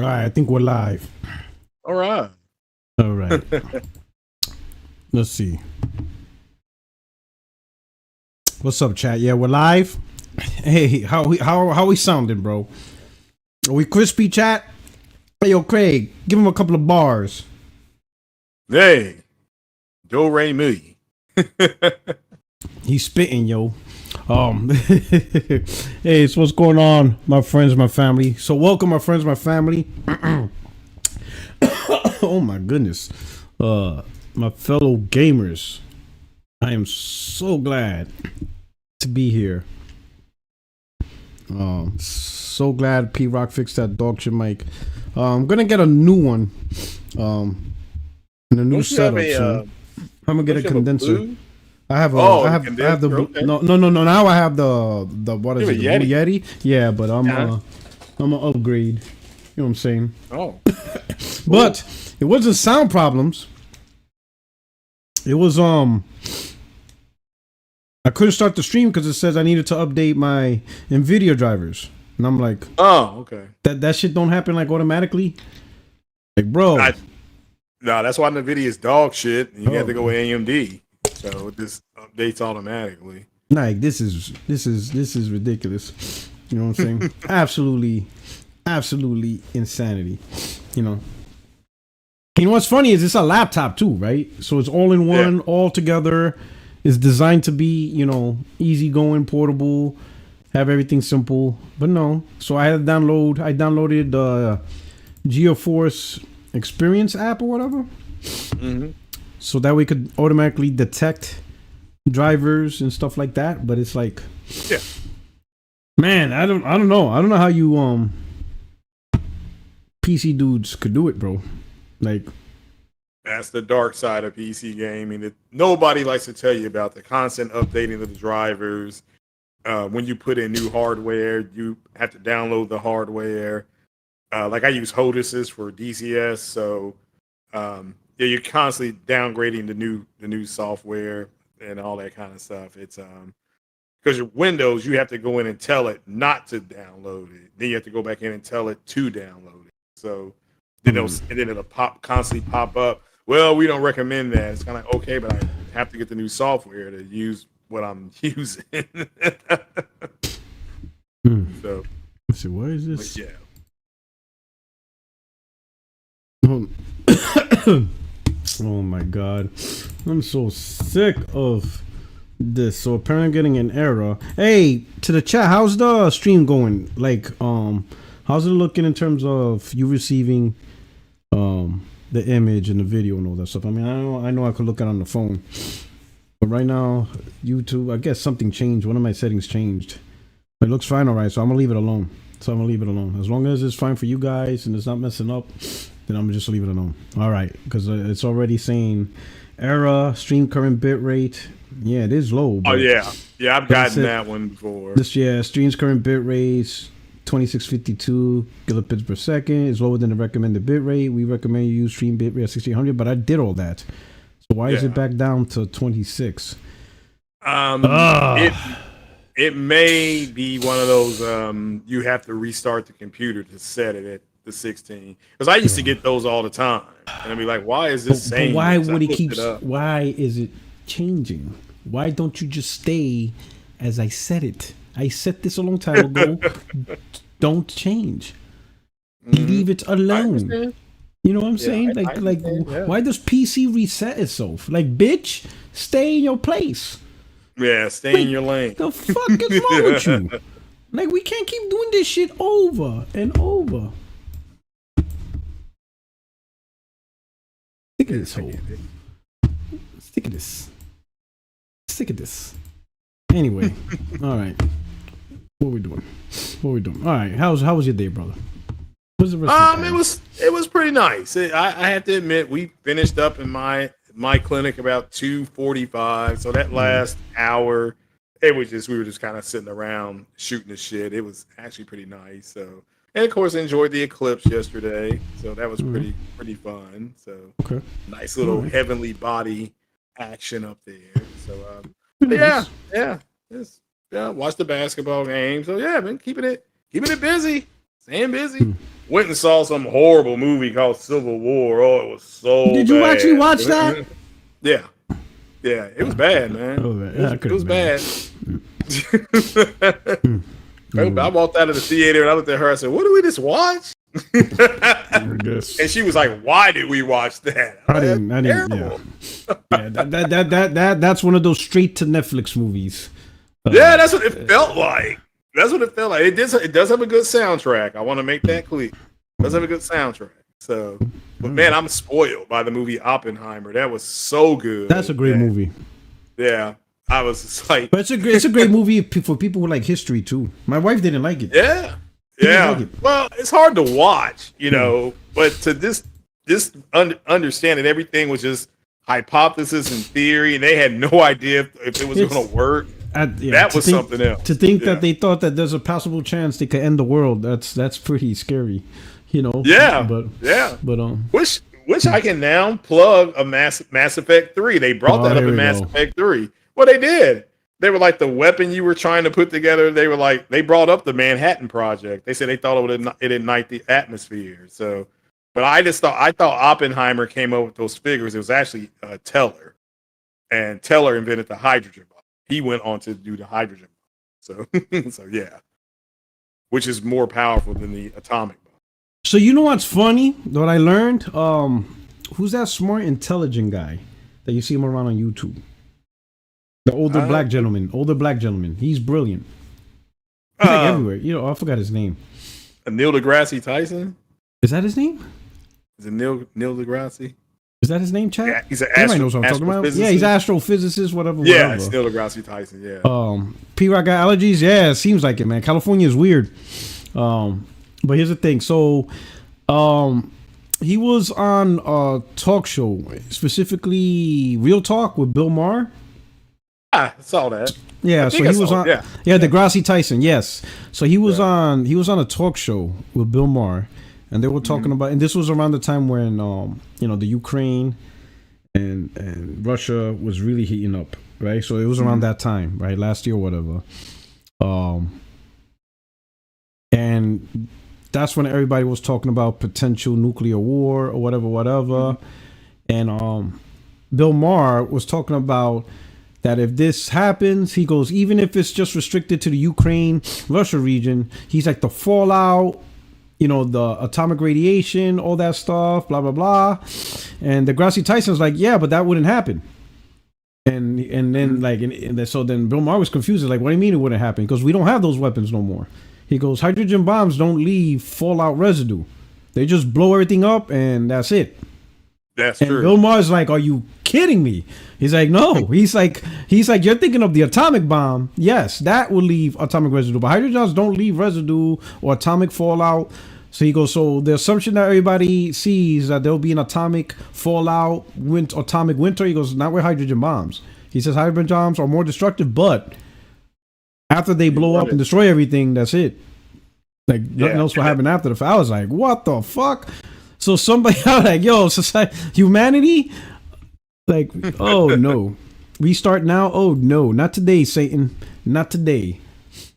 All right, I think we're live. All right. All right. Let's see. What's up, chat? Yeah, we're live. Hey, how we sounding, bro? Are we crispy, chat? Hey, yo, Craig, give him a couple of bars. Hey, Joe Ray me. He's spitting, yo. Hey, so what's going on, my friends, my family? So welcome, my friends, my family. Oh my goodness, my fellow gamers. I am so glad to be here. So glad P Rock fixed that dog shit mic. I'm gonna get a new one. And a new setup. So I'm gonna get a condenser. I have the okay. no. Now I have the what is it? The Yeti. Blue Yeti. Yeah, but I'm an upgrade. You know what I'm saying? Oh, but it wasn't sound problems. It was I couldn't start the stream because it says I needed to update my NVIDIA drivers, and I'm like, oh, okay. That shit don't happen like automatically. Like, bro. No, that's why NVIDIA is dog shit. You have to go with AMD, so it just updates automatically. Like this is ridiculous. You know what I'm saying? absolutely insanity. You know what's funny is it's a laptop too, right? So it's all in one, all together. It's designed to be, easy going, portable, have everything simple. But no. So I downloaded the GeoForce Experience app or whatever. Mm-hmm. So that we could automatically detect drivers and stuff like that. But it's like, man, I don't know. I don't know how you PC dudes could do it, bro. Like, that's the dark side of PC gaming. Nobody likes to tell you about the constant updating of the drivers. When you put in new hardware, you have to download the hardware. Like I use HellDivers for DCS, so you're constantly downgrading the new software and all that kind of stuff. It's because your Windows, you have to go in and tell it not to download it. Then you have to go back in and tell it to download it. So then it'll constantly pop up. Well, we don't recommend that. It's kind of okay, but I have to get the new software to use what I'm using. So let's see, what is this? Yeah. Oh my god, I'm so sick of this. So apparently I'm getting an error. Hey, to the chat, how's the stream going? Like, how's it looking in terms of you receiving the image and the video and all that stuff? I mean, I know I could look at it on the phone, but right now YouTube, I guess something changed. One of my settings changed. It looks fine, all right. So I'm gonna leave it alone. As long as it's fine for you guys and it's not messing up, then I'm gonna just leave it alone. All right, because it's already saying error, stream current bit rate. Yeah, it is low. Oh yeah, I've gotten that one before. Stream's current bit rate 2652 kilobits per second is lower than the recommended bit rate. We recommend you use stream bit rate at 1600, but I did all that. So why is it back down to 26? It may be one of those you have to restart the computer to set it at the 16. Because I used to get those all the time, and I'd be like, "Why is this saying?" But why would it keep? Why is it changing? Why don't you just stay as I said it? I said this a long time ago. Don't change. Leave it alone. You know what I'm saying? Why does PC reset itself? Like, bitch, stay in your place. Yeah, stay in your lane. The fuck is wrong with you? Like, we can't keep doing this shit over and over. Stick of this hole. Stick of this. Anyway, all right. What are we doing? All right. How was your day, brother? What's the rest of the time? It was pretty nice. I have to admit, we finished up in my clinic about 2:45. So that last hour, we were just kind of sitting around shooting the shit. It was actually pretty nice. So, and of course, I enjoyed the eclipse yesterday. So that was pretty fun. So nice little heavenly body action up there. So yeah. Watch the basketball game. So yeah, been keeping it busy. Staying busy. Went and saw some horrible movie called Civil War. Oh, it was so Did you bad. actually watch that? Yeah. Yeah, it was bad, man. It was bad. I walked out of the theater and I looked at her. I said, "What did we just watch?" And she was like, "Why did we watch that?" I didn't. Yeah, that's one of those straight to Netflix movies. Yeah, that's what it felt like. That's what it felt like. It does have a good soundtrack. I want to make that clear. It does have a good soundtrack. So, but man, I'm spoiled by the movie Oppenheimer. That was so good. That's a great movie. Yeah, I was just like, but it's a great movie for people who like history too. My wife didn't like it. Yeah. Well, it's hard to watch, but to understand that everything was just hypothesis and theory, and they had no idea if it was going to work. That was something else. To think that they thought that there's a possible chance they could end the world, that's pretty scary, Yeah, Wish I can now plug a Mass Effect 3. They brought that up in Mass Effect 3. Well, they did. They were like the weapon you were trying to put together. They were like, they brought up the Manhattan Project. They said they thought it ignite the atmosphere. So, but I thought Oppenheimer came up with those figures. It was actually Teller, and Teller invented the hydrogen bomb. He went on to do the hydrogen bomb. So yeah, which is more powerful than the atomic bomb. So you know what's funny? What I learned? Who's that smart, intelligent guy that you see him around on YouTube? The older black gentleman. He's brilliant. He's like everywhere. I forgot his name. Neil deGrasse Tyson? Is that his name? Is it Neil deGrasse? Is that his name, Chad? Yeah, he's an knows what I'm talking about. Yeah, he's an astrophysicist, whatever. Yeah, it's Neil deGrasse Tyson, yeah. P-Rock got allergies? Yeah, it seems like it, man. California is weird. But here's the thing. So, he was on a talk show, specifically Real Talk with Bill Maher. I saw that. Yeah, so he was on. Yeah, deGrasse Tyson. Yes, so he was on. He was on a talk show with Bill Maher, and they were talking about. And this was around the time when, the Ukraine and Russia was really heating up, right? So it was around that time, right? Last year, or whatever. And that's when everybody was talking about potential nuclear war or whatever. And Bill Maher was talking about that if this happens, he goes, even if it's just restricted to the Ukraine, Russia region, he's like the fallout, the atomic radiation, all that stuff, blah, blah, blah. And deGrasse Tyson's like, yeah, but that wouldn't happen. And then so then Bill Maher was confused. Like, what do you mean it wouldn't happen? Because we don't have those weapons no more. He goes, hydrogen bombs don't leave fallout residue. They just blow everything up and that's it. That's true. Bill Maher's like, are you kidding me? He's like, no. He's like, you're thinking of the atomic bomb. Yes, that will leave atomic residue. But hydrogens don't leave residue or atomic fallout. So he goes, so the assumption that everybody sees that there'll be an atomic fallout, atomic winter, he goes, not with hydrogen bombs. He says hydrogen bombs are more destructive, but after they blow up and destroy everything, that's it. Like, nothing else will happen after the fact. I was like, what the fuck? So somebody, I was like, yo, society, humanity? Like, oh no. Restart now? Oh no, not today, Satan. Not today.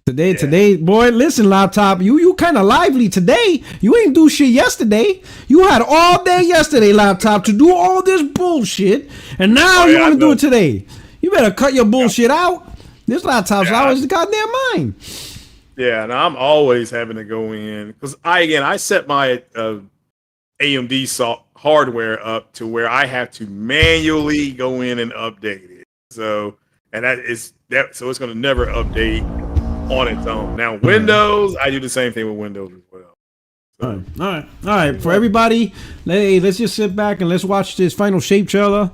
Today, boy, listen, laptop, you kind of lively today. You ain't do shit yesterday. You had all day yesterday, laptop, to do all this bullshit, and now you want to do it today. You better cut your bullshit out. This laptop's out of the goddamn mind. Yeah, and I'm always having to go in because I set my AMD hardware up to where I have to manually go in and update it. So it's going to never update on its own. Now Windows, I do the same thing with Windows as well. So. All right. For everybody, let's just sit back and let's watch this final shape trailer.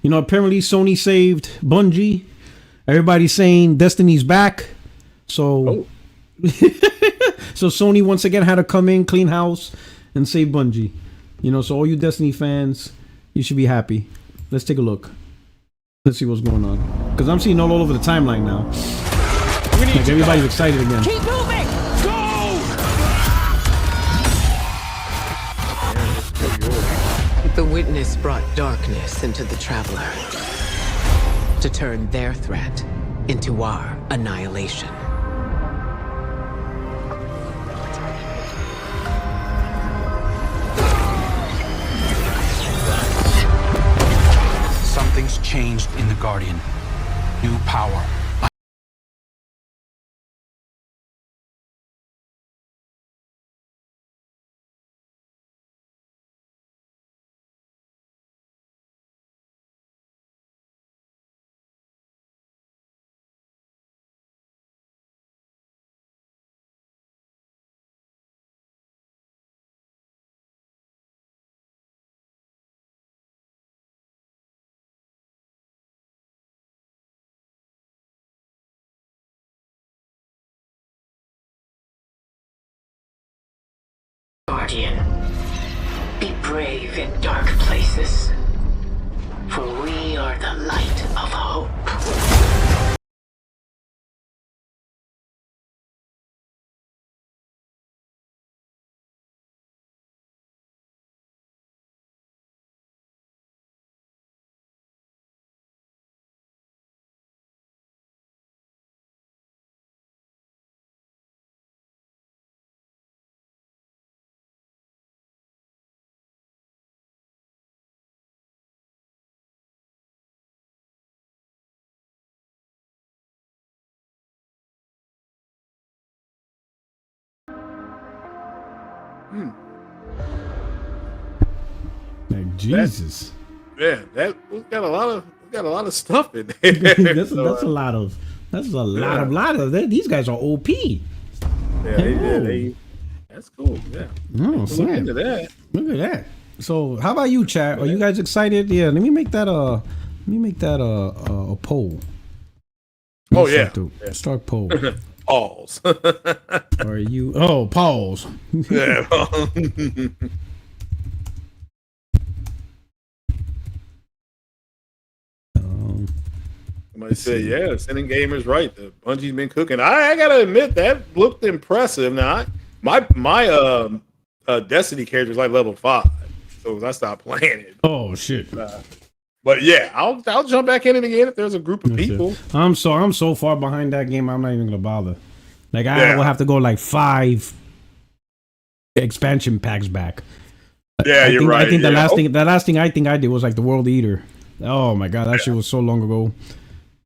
Apparently Sony saved Bungie. Everybody's saying Destiny's back. So so Sony once again had to come in, clean house, and save Bungie. So all you Destiny fans, you should be happy. Let's take a look. Let's see what's going on. Because I'm seeing all over the timeline now. Like everybody's excited again. Keep moving! Go! The witness brought darkness into the traveler to turn their threat into our annihilation. Something's changed in the Guardian. New power. Guardian, be brave in dark places, for we are the light of hope. Like Jesus. We got a lot of stuff in there. that's a lot of these guys are OP. Yeah, that's cool. Yeah. Oh, Look into that. Look at that. So, how about you, chat? Are you guys excited? Yeah, let me make that a poll. Oh yeah. Start poll. Pause. Are you? Oh, pause. Yeah. Somebody said, yeah, Sending Gamers right. The Bungie's been cooking. I gotta admit that looked impressive. Now, my Destiny character is like level 5, so I stopped playing it. Oh shit! But yeah, I'll jump back in it again if there's a group of people. I'm so far behind that game. I'm not even gonna bother. Like I will have to go like 5 expansion packs back. Yeah, you're right. I think the last thing I think I did was like the World Eater. Oh my god, that shit was so long ago.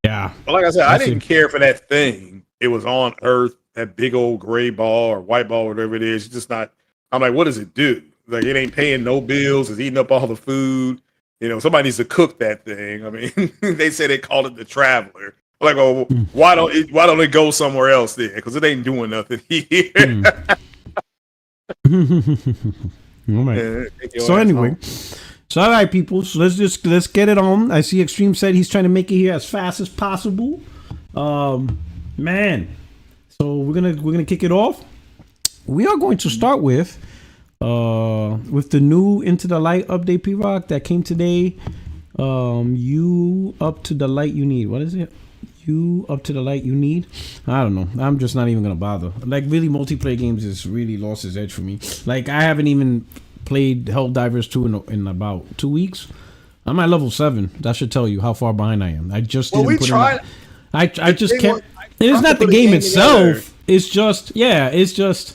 Yeah. Well, like I said, I didn't care for that thing. It was on Earth, that big old gray ball or white ball, whatever it is. It's just not. I'm like, what does it do? Like, it ain't paying no bills. It's eating up all the food. You know, somebody needs to cook that thing. I mean, they say they called it the Traveler. I'm like, oh, why don't it go somewhere else then? Because it ain't doing nothing here. Oh my. So anyway. So all right, people. So let's get it on. I see Extreme said he's trying to make it here as fast as possible. Man. So we're gonna kick it off. We are going to start with the new Into the Light update, P-Rock, that came today. You up to the light you need. What is it? You up to the light you need? I don't know. I'm just not even gonna bother. Like, really, multiplayer games has really lost its edge for me. Like, I haven't even played HellDivers 2 in about 2 weeks. I'm at level 7. That should tell you how far behind I am. I just didn't put in. I just can't. It's not the game itself. It's just It's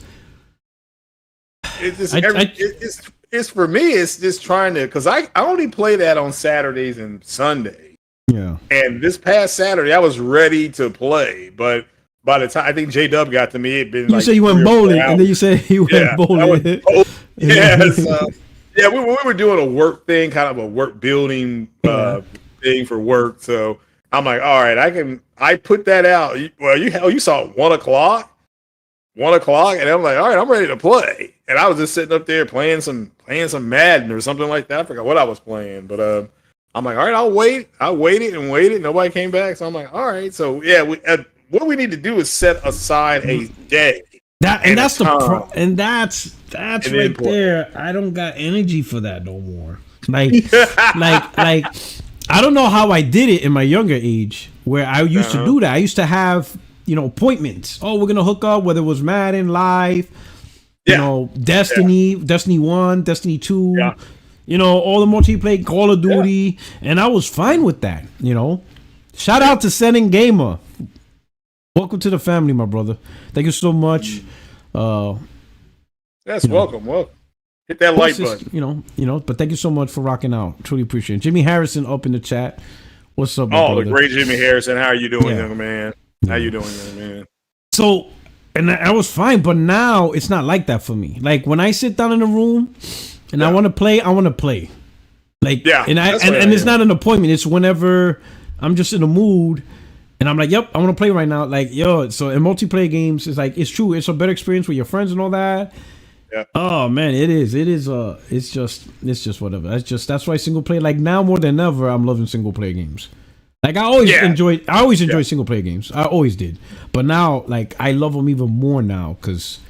for me. It's just trying to, because I only play that on Saturdays and Sundays. Yeah. And this past Saturday, I was ready to play, but by the time I think J-Dub got to me, it'd been. You like say you went bowling, and then you say you went bowling. Yeah, we were doing a work thing, kind of a work building thing for work. So I'm like, all right, I put that out. Well, you saw it 1 o'clock, and I'm like, all right, I'm ready to play. And I was just sitting up there playing some Madden or something like that. I forgot what I was playing, but I'm like, all right, I'll wait. I waited and waited. Nobody came back, so I'm like, all right. So yeah, what we need to do is set aside a day. That's right there. I don't got energy for that no more. Like, like I don't know how I did it in my younger age, where I used to do that. I used to have, appointments. Oh, we're gonna hook up, whether it was Madden Live, Destiny 1, Destiny 2, all the multiplayer, Call of Duty, and I was fine with that. Shout out to Sending Gamer. Welcome to the family, my brother. Thank you so much. Yes, welcome. Hit that like Plus, button. But thank you so much for rocking out. Truly appreciate it. Jimmy Harrison up in the chat. What's up, my Oh, the brother? great Jimmy Harrison. How are you doing, Yeah. young man? How you doing, young man? So, and I was fine, but now it's not like that for me. Like when I sit down in a room and I want to play, I want to play. Like, and it's not an appointment. It's whenever I'm just in a mood and I'm like, yep, I want to play right now. Like, yo, so in multiplayer games, it's like, it's true. It's a better experience with your friends and all that. Yeah. Oh man, it is. It's just whatever. That's why single player, like now more than ever, I'm loving single player games. Like I always enjoyed single player games. I always did. But now, like I love them even more now because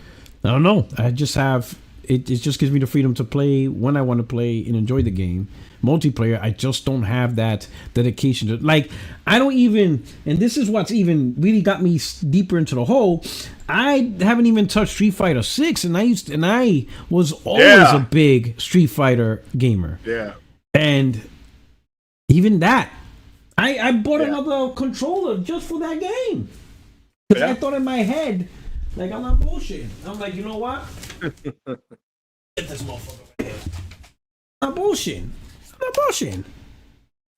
I don't know. I just have it just gives me the freedom to play when I want to play and enjoy the game. Multiplayer, I just don't have that dedication to, like I don't even, and this is what's even really got me deeper into the hole. I haven't even touched Street Fighter 6 and I was always a big Street Fighter gamer. Yeah. And even that, I bought another controller just for that game. Because I thought in my head, like, I'm not bullshitting. I'm like, you know what? Get this motherfucker right here. I'm not bullshitting.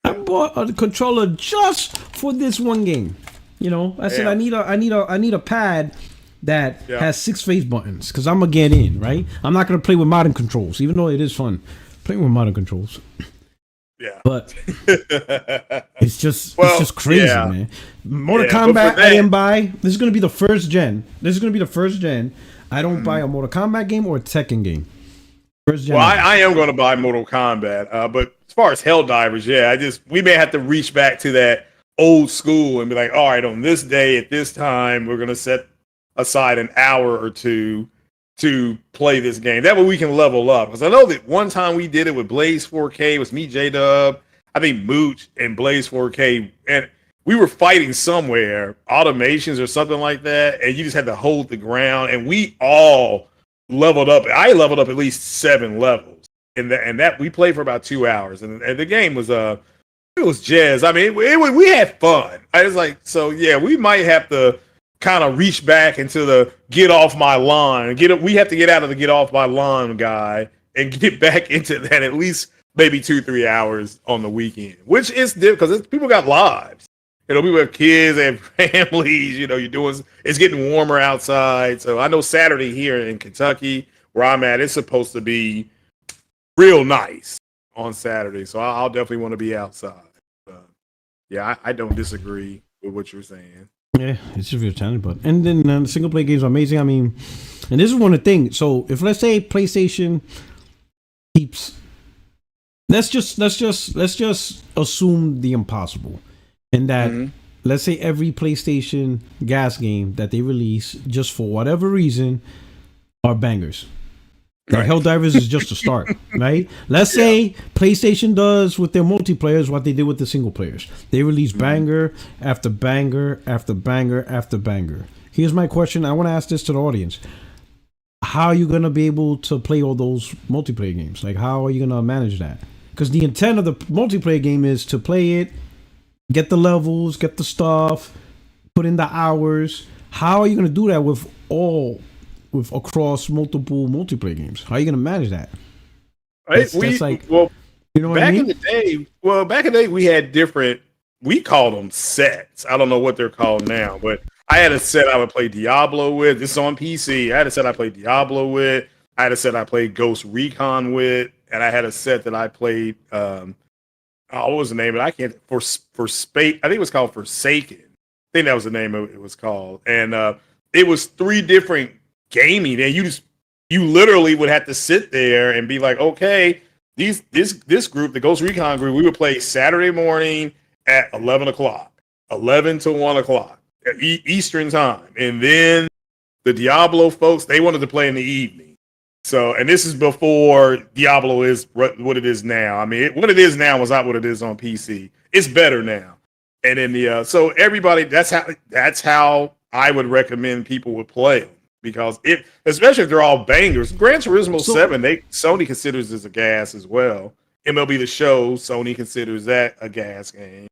I bought a controller just for this one game. I said I need a pad that has 6 face buttons because I'm gonna get in, right? I'm not gonna play with modern controls, even though it is fun playing with modern controls. Yeah, but it's just crazy, man. Mortal Kombat, I didn't buy. This is gonna be the first gen. I don't buy a Mortal Kombat game or a Tekken game. First gen. Well, I am gonna buy Mortal Kombat, but as far as Helldivers, we may have to reach back to that old school and be like, all right, on this day at this time, we're gonna set aside an hour or two to play this game. That way we can level up. Because I know that one time we did it with Blaze 4K. It was me, J-Dub, I think Mooch, and Blaze 4K. And we were fighting somewhere, automations or something like that. And you just had to hold the ground. And we all leveled up. I leveled up at least 7 levels. And that we played for about 2 hours. And the game was it was jazz. I mean, we had fun. I was like, so yeah, we might have to kind of reach back into the get off my lawn. We have to get out of the get off my lawn guy and get back into that at least maybe 2-3 hours on the weekend, which is difficult because people got lives. People have kids, they have families. It's getting warmer outside. So I know Saturday here in Kentucky, where I'm at, it's supposed to be real nice on Saturday. So I'll definitely want to be outside. I don't disagree with what you're saying. Yeah, it's just real talent, but and then the single player games are amazing. I mean, and this is one of the things. So if let's say PlayStation keeps, let's just assume the impossible, and that let's say every PlayStation gas game that they release, just for whatever reason, are bangers. Right. Helldivers is just a start, right? Let's say PlayStation does with their multiplayers what they did with the single players. They release banger after banger after banger after banger. Here's my question. I want to ask this to the audience. How are you going to be able to play all those multiplayer games? Like, how are you going to manage that? Because the intent of the multiplayer game is to play it, get the levels, get the stuff, put in the hours. How are you going to do that with across multiple multiplayer games? How are you going to manage that? Back in the day, we had different, we called them sets. I don't know what they're called now, but I had a set I would play Diablo with. This is on PC. I had a set I played Diablo with. I had a set I played Ghost Recon with, and I had a set that I played. What was the name of it? I can't for space. I think it was called Forsaken. I think that was the name of it was called, and it was 3 different gaming, and you literally would have to sit there and be like, okay, this group, the Ghost Recon group, we would play Saturday morning at 11 to 1 o'clock Eastern time, and then the Diablo folks, they wanted to play in the evening. So, and this is before Diablo is what it is now. I mean, what it is now was not what it is on PC. It's better now. And then so everybody, that's how I would recommend people would play them. Because especially if they're all bangers. Gran Turismo 7, Sony considers this a gas as well. MLB The Show, Sony considers that a gas game.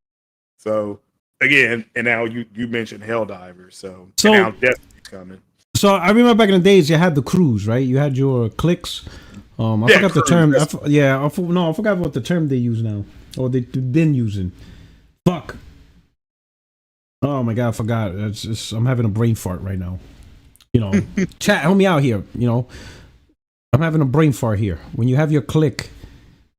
So again, and now you mentioned Helldivers, so now definitely coming. So I remember back in the days, you had the crews, right? You had your cliques I Yeah, forgot the crew, term. that's- I forgot what the term they use now, or they've been using. Fuck. Oh my god, I forgot. I'm having a brain fart right now. You know, chat, help me out here. You know, I'm having a brain fart here. When you have your clique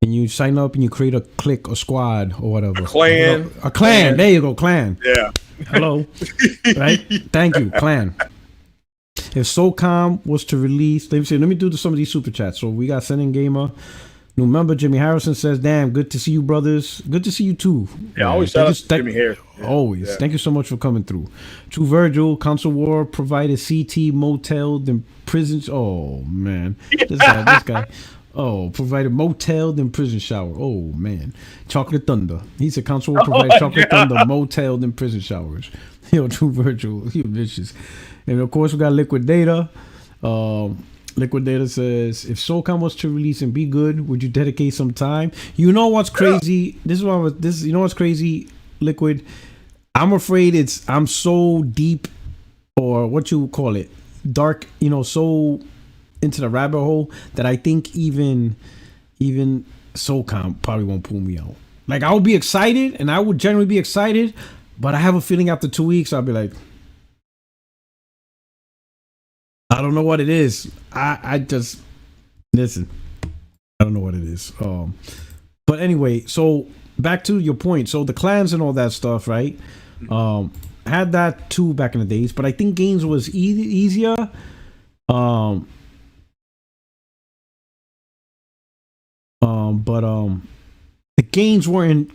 and you sign up and you create a clique or squad or whatever. A clan. There you go, clan. Yeah. Hello. Right? Thank you, clan. If SOCOM was to release, let me do some of these super chats. So we got Sending Gamer. New member Jimmy Harrison says, "Damn, good to see you, brothers. Good to see you too." Yeah, always shout out to Jimmy Harrison. Yeah. Always. Yeah. Thank you so much for coming through. True Virgil, Console War provided CT motel then prisons. Oh man, this guy. Oh, provided motel then prison shower. Oh man, Chocolate Thunder. He said Console War provided Chocolate Thunder motel then prison showers. Yo, True Virgil, he vicious. And of course we got Liquid Data. Liquid Data says, if SOCOM was to release and be good, would you dedicate some time? You know what's crazy? You know what's crazy, Liquid? I'm afraid I'm so deep, or what you call it, dark, so into the rabbit hole that I think even SOCOM probably won't pull me out. Like, I would be excited, and I would generally be excited, but I have a feeling after 2 weeks, I'll be like, I don't know what it is. I just listen. I don't know what it is. But anyway, so back to your point. So the clans and all that stuff, right? Had that too back in the days, but I think games was easier. But the games weren't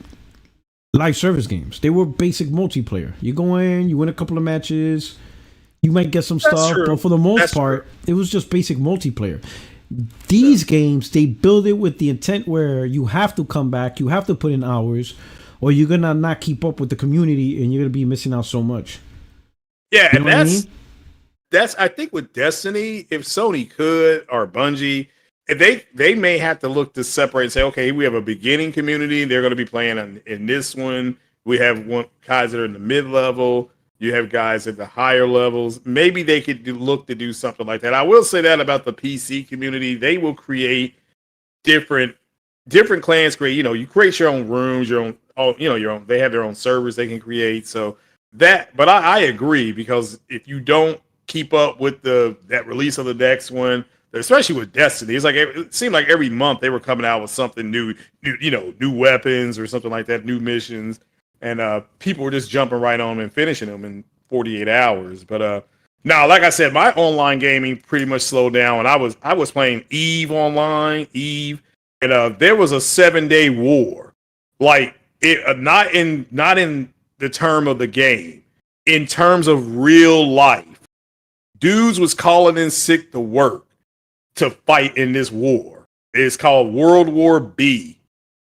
live service games. They were basic multiplayer. You go in, you win a couple of matches. You might get some stuff, but for the most part, it was just basic multiplayer. These games, they build it with the intent where you have to come back, you have to put in hours, or you're gonna not keep up with the community, and you're gonna be missing out so much. Yeah, and that's I think with Destiny, if Sony could, or Bungie, they may have to look to separate and say, okay, we have a beginning community, they're going to be playing in this one. We have guys that are in the mid level. You have guys at the higher levels. Maybe they could look to do something like that. I will say that about the PC community. They will create different clans. You create your own rooms, your own. They have their own servers they can create. So that, but I agree, because if you don't keep up with that release of the next one, especially with Destiny, it's like it seemed like every month they were coming out with something new, new weapons or something like that, new missions. And people were just jumping right on them and finishing them in 48 hours. But now, like I said, my online gaming pretty much slowed down. And I was playing Eve online, and there was a 7-day war. Like not in the term of the game, in terms of real life. Dudes was calling in sick to work to fight in this war. It's called World War B,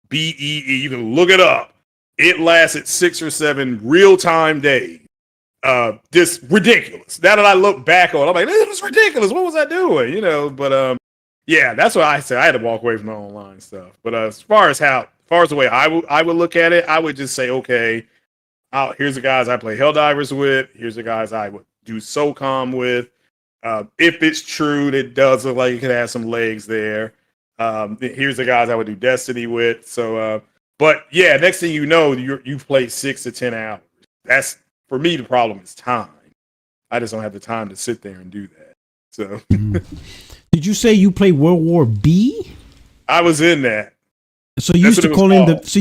BEE. You can look it up. It lasted 6 or 7 real-time days. Just ridiculous. Now that I look back on it, I'm like, this was ridiculous. What was I doing? But yeah, that's what I said. I had to walk away from the online stuff. But as far as the way I would look at it, I would just say, okay, here's the guys I play HellDivers with. Here's the guys I would do SOCOM with. If it's true, that does look like it could have some legs there. Here's the guys I would do Destiny with. So, but yeah, next thing you know, you've played 6 to 10 hours. That's, for me, the problem is time. I just don't have the time to sit there and do that. So, Did you say you played World War B? I was in that. So you used to call in the. So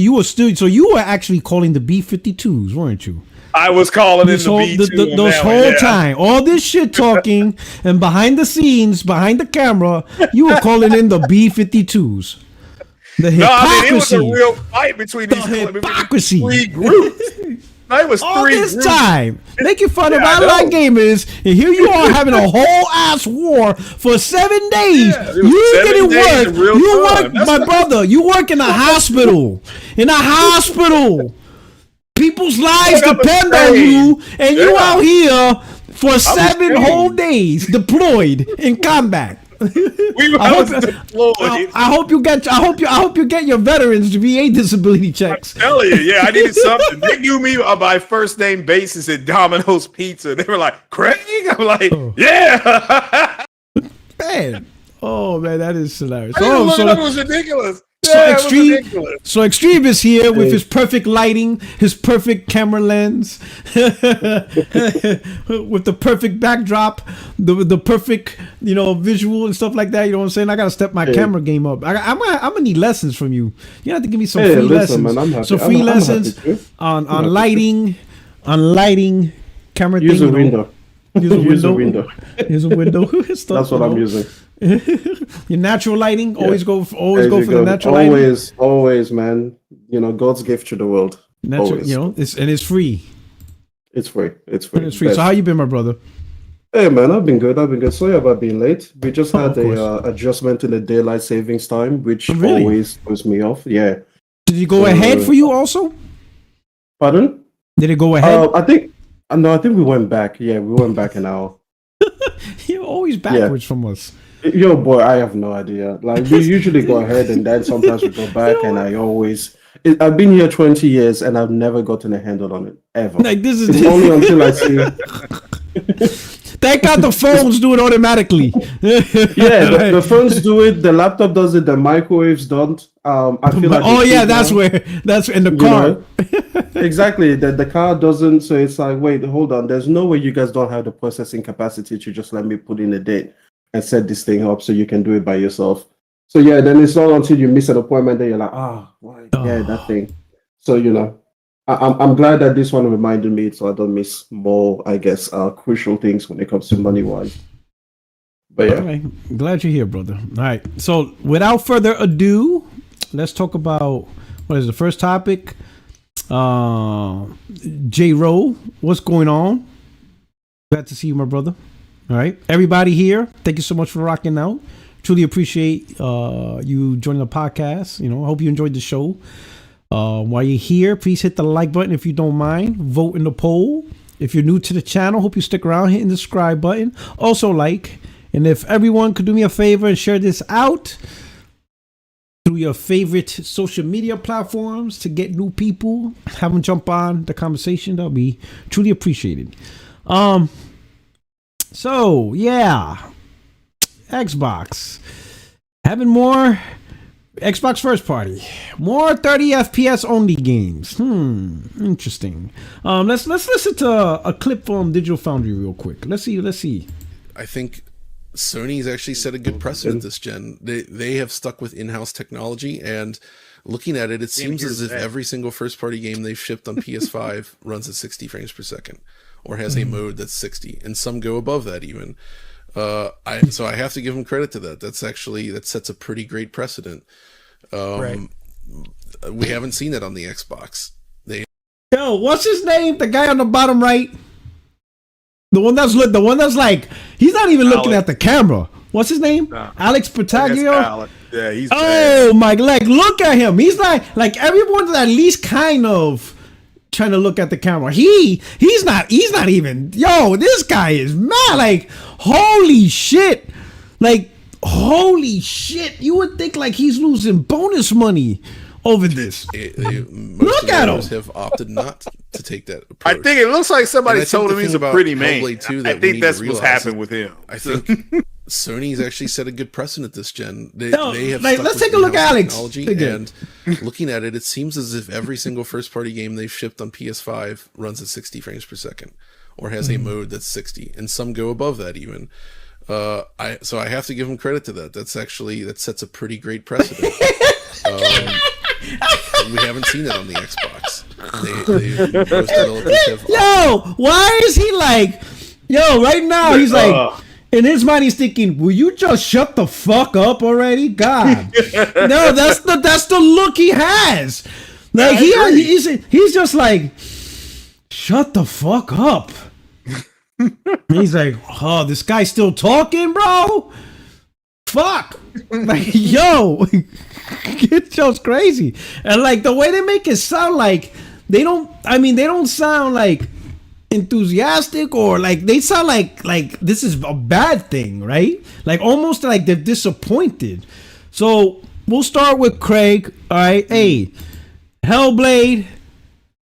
you were actually calling the B-52s, weren't you? I was calling in the B2 those whole time, all this shit talking, and behind the scenes, behind the camera, you were calling in the B-52s. The hypocrisy. It was a real fight between these three groups. It was all three this groups. Making fun of online gamers, and here you are having a whole ass war for 7 days. Yeah, you didn't work. You work, my brother. You work in a hospital. People's lives depend on you, and you out here for 7 whole days deployed in combat. I hope you get your veterans VA disability checks. I'm telling you, yeah, I needed something. They knew me by first name basis at Domino's Pizza. They were like, Craig? I'm like, yeah. Man. Oh man, that is hilarious. I didn't look it up, it was ridiculous. So Yeah, it was Extreme, ridiculous. so Extreme is here with his perfect lighting, his perfect camera lens, with the perfect backdrop, the perfect visual and stuff like that. You know what I'm saying? I gotta step my camera game up. I'm gonna need lessons from you. You have to give me some free lessons. Man, I'm happy. So free lessons on lighting, camera use thing. A window. Use a window. Use a window. That's what I'm using. Your natural lighting. Always go for the natural lighting. Always, man. God's gift to the world. Natural, always. It's free. It's free. It's free. It's free. Best. So how you been, my brother? Hey man, I've been good. Sorry about being late. We just had a adjustment in the daylight savings time, which always throws me off. Yeah. Did it go ahead for you also? Pardon? Did it go ahead? I think we went back. Yeah, we went back an hour. You're always backwards from us. Yo, boy, I have no idea. Like, we usually go ahead and then sometimes we go back, and I've been here 20 years and I've never gotten a handle on it, ever. Like, this is it's only until I see... Thank God the phones do it automatically. Yeah, the phones do it, the laptop does it, the microwaves don't. I feel like that's in the car. Exactly, the car doesn't, so it's like, wait, hold on, there's no way you guys don't have the processing capacity to just let me put in a date and set this thing up so you can do it by yourself. So yeah, then it's not until you miss an appointment that you're like, that thing. So I'm glad that this one reminded me so I don't miss more, I guess, crucial things when it comes to money wise. But yeah, okay. Glad you're here, brother. All right, so without further ado, let's talk about what is the first topic. J-Ro, what's going on? Glad to see you, my brother. All right, everybody here, thank you so much for rocking out. Truly appreciate you joining the podcast. I hope you enjoyed the show. While you're here, please hit the like button if you don't mind. Vote in the poll. If you're new to the channel, hope you stick around, hitting the subscribe button. Also like. And if everyone could do me a favor and share this out through your favorite social media platforms to get new people, have them jump on the conversation, that'll be truly appreciated. So yeah, Xbox having more Xbox first party, more 30 FPS only games. Interesting. Let's listen to a clip from Digital Foundry real quick. Let's see. I think Sony's actually set a good precedent this gen. They have stuck with in-house technology, and looking at it, it seems as if every single first-party game they've shipped on PS5 runs at 60 frames per second, or has a mode that's 60, and some go above that even. So I have to give them credit to that. That sets a pretty great precedent. Right. We haven't seen that on the Xbox. Yo, what's his name? The guy on the bottom right. The one that's like, he's not even looking at the camera. What's his name? No. Alex Patagio. Yeah, he's. Oh my! Like, look at him. He's like everyone's at least kind of trying to look at the camera. He's not even. Yo, this guy is mad. Like, holy shit! Like, holy shit! You would think like he's losing bonus money over this. Look at him. Have opted not to take that approach. I think it looks like somebody told him he's a pretty man. I think that's what's happened with him. I think Sony's actually set a good precedent this gen. They have let's take a look at Alex. And looking at it, it seems as if every single first-party game they've shipped on PS5 runs at 60 frames per second, or has a mode that's 60, and some go above that even. So I have to give them credit to that. That sets a pretty great precedent. We haven't seen that on the Xbox. Why is he like, right now he's like, in his mind he's thinking, will you just shut the fuck up already? God. No, that's the look he has. Like, he's just like, shut the fuck up. He's like, oh, this guy's still talking, bro? Fuck. Like, yo, it just crazy. And like the way they make it sound like they don't sound like enthusiastic, or like they sound like this is a bad thing, right? Like almost like they're disappointed. So we'll start with Craig. All right. Hey, Hellblade,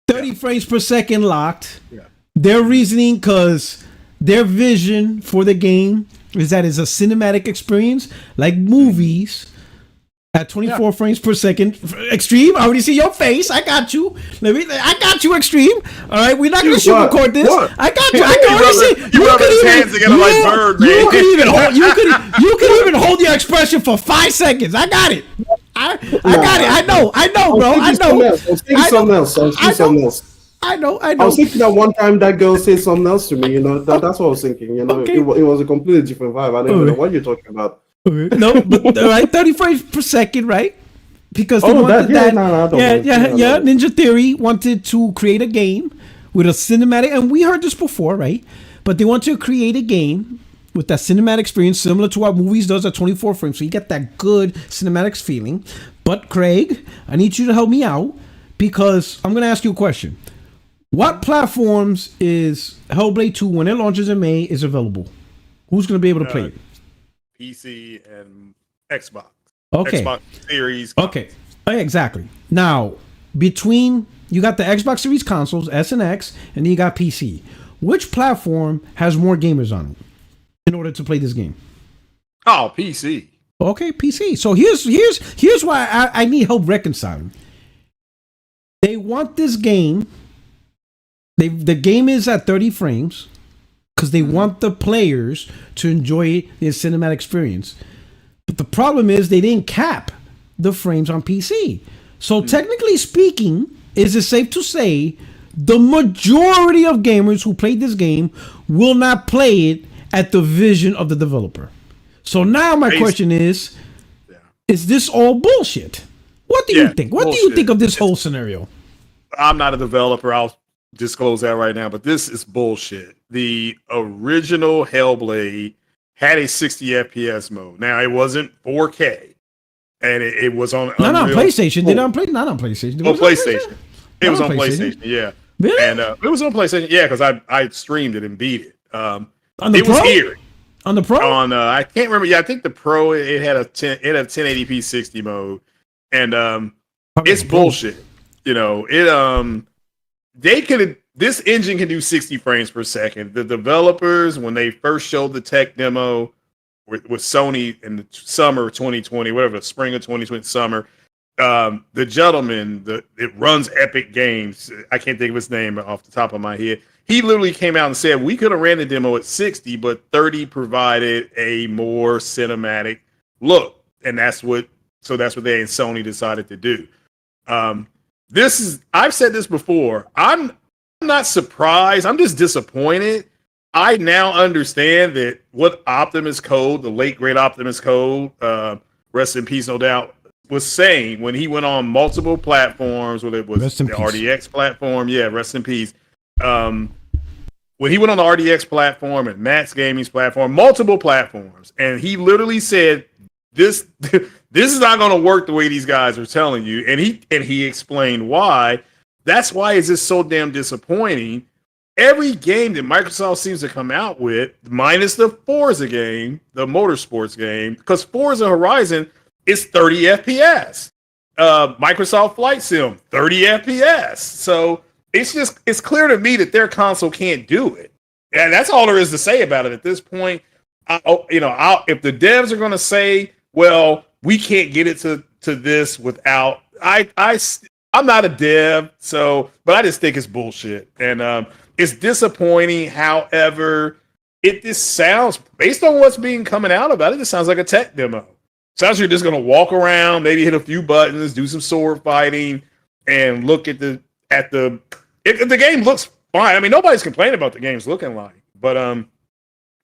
30 frames per second locked. Yeah. Their reasoning, because their vision for the game is that it's a cinematic experience like movies at 24 frames per second. Extreme, I already see your face. I got you. I got you, Extreme. All right, we're not going to shoot record this. What? I got you. I can already see. You rubbing his hands together like bird, man. You can even hold your expression for 5 seconds. I got it. I got it. I know, bro. I know. I was thinking something else. I know. I was thinking that one time that girl said something else to me. You know, that's what I was thinking. You know, Okay. it was a completely different vibe. I don't even know what you're talking about. No, but all right, 30 frames per second, right? Because they wanted that. Ninja Theory wanted to create a game with a cinematic, and we heard this before, right? But they want to create a game with that cinematic experience similar to what movies does at 24 frames, so you get that good cinematics feeling. But Craig, I need you to help me out because I'm going to ask you a question. What platforms is Hellblade 2 when it launches in May is available? Who's going to be able to play it? PC and Xbox. Okay. Xbox Series. Okay. Exactly. Now, between you got the Xbox Series consoles, S and X, and then you got PC. Which platform has more gamers on it in order to play this game? Oh, PC. Okay, PC. So here's why I need help reconciling. They want this game. The game is at 30 frames. Because they want the players to enjoy the cinematic experience. But the problem is they didn't cap the frames on PC. So technically speaking, is it safe to say the majority of gamers who played this game will not play it at the vision of the developer? So now my question is this all bullshit? What do you think? What do you think of this whole scenario? I'm not a developer. I'll disclose that right now, but this is bullshit. The original Hellblade had a 60 FPS mode. Now it wasn't 4K, and it was on not on PlayStation. Not on PlayStation. On PlayStation. It was on PlayStation. Yeah, really? And it was on PlayStation. Yeah, because I streamed it and beat it. On the it Pro? was here on the Pro. On I can't remember. Yeah, I think the Pro it had a 1080p 60 mode, and it's bullshit. You know it. They could. This engine can do 60 frames per second. The developers, when they first showed the tech demo with Sony in the summer of 2020, whatever, the spring of 2020 summer, the gentleman, it runs Epic Games. I can't think of his name off the top of my head. He literally came out and said, we could have ran the demo at 60, but 30 provided a more cinematic look. And that's what they and Sony decided to do. I've said this before. I'm not surprised. I'm just disappointed. I now understand that what Optimus Code, the late great Optimus Code, rest in peace, no doubt, was saying when he went on multiple platforms, whether it was the RDX platform, rest in peace. When he went on the RDX platform and Matt's Gaming's platform, multiple platforms, and he literally said, "This is not going to work the way these guys are telling you," and he explained why. That's why it's just so damn disappointing. Every game that Microsoft seems to come out with, minus the Forza game, the motorsports game, because Forza Horizon is 30 FPS. Microsoft Flight Sim, 30 FPS. So it's clear to me that their console can't do it. And that's all there is to say about it at this point. If the devs are going to say, well, we can't get it to this without, I'm not a dev, but I just think it's bullshit. And it's disappointing. However, it just sounds, based on what's being coming out about it, it sounds like a tech demo. Sounds like you're just going to walk around, maybe hit a few buttons, do some sword fighting, and look at the game looks fine. I mean, nobody's complaining about the game's looking like. But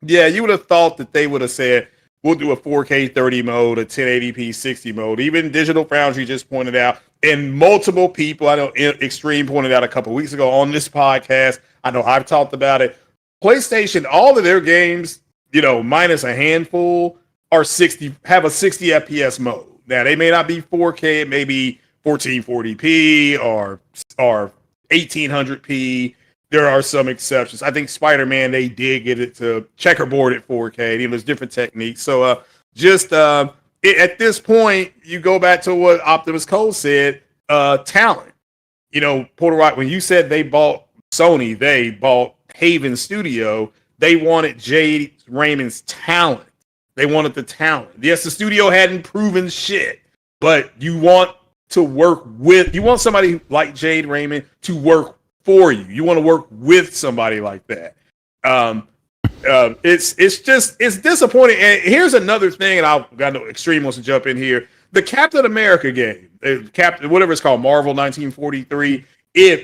you would have thought that they would have said, we'll do a 4K 30 mode, a 1080p 60 mode. Even Digital Foundry just pointed out, and multiple people, I know Extreme pointed out a couple weeks ago on this podcast, I know I've talked about it. PlayStation, all of their games, minus a handful, have a 60 FPS mode. Now, they may not be 4K, it may be 1440p or 1800p. There are some exceptions. I think Spider-Man, they did get it to checkerboard at 4K. There's different techniques. So at this point, you go back to what Optimus Code said, talent. Porter Rock, when you said they bought Sony, they bought Haven Studio, they wanted Jade Raymond's talent. They wanted the talent. Yes, the studio hadn't proven shit, but you want somebody like Jade Raymond to work for you. You want to work with somebody like that. It's disappointing. And here's another thing, and I've got no Extreme wants to jump in here. The Captain America game, whatever it's called, Marvel 1943,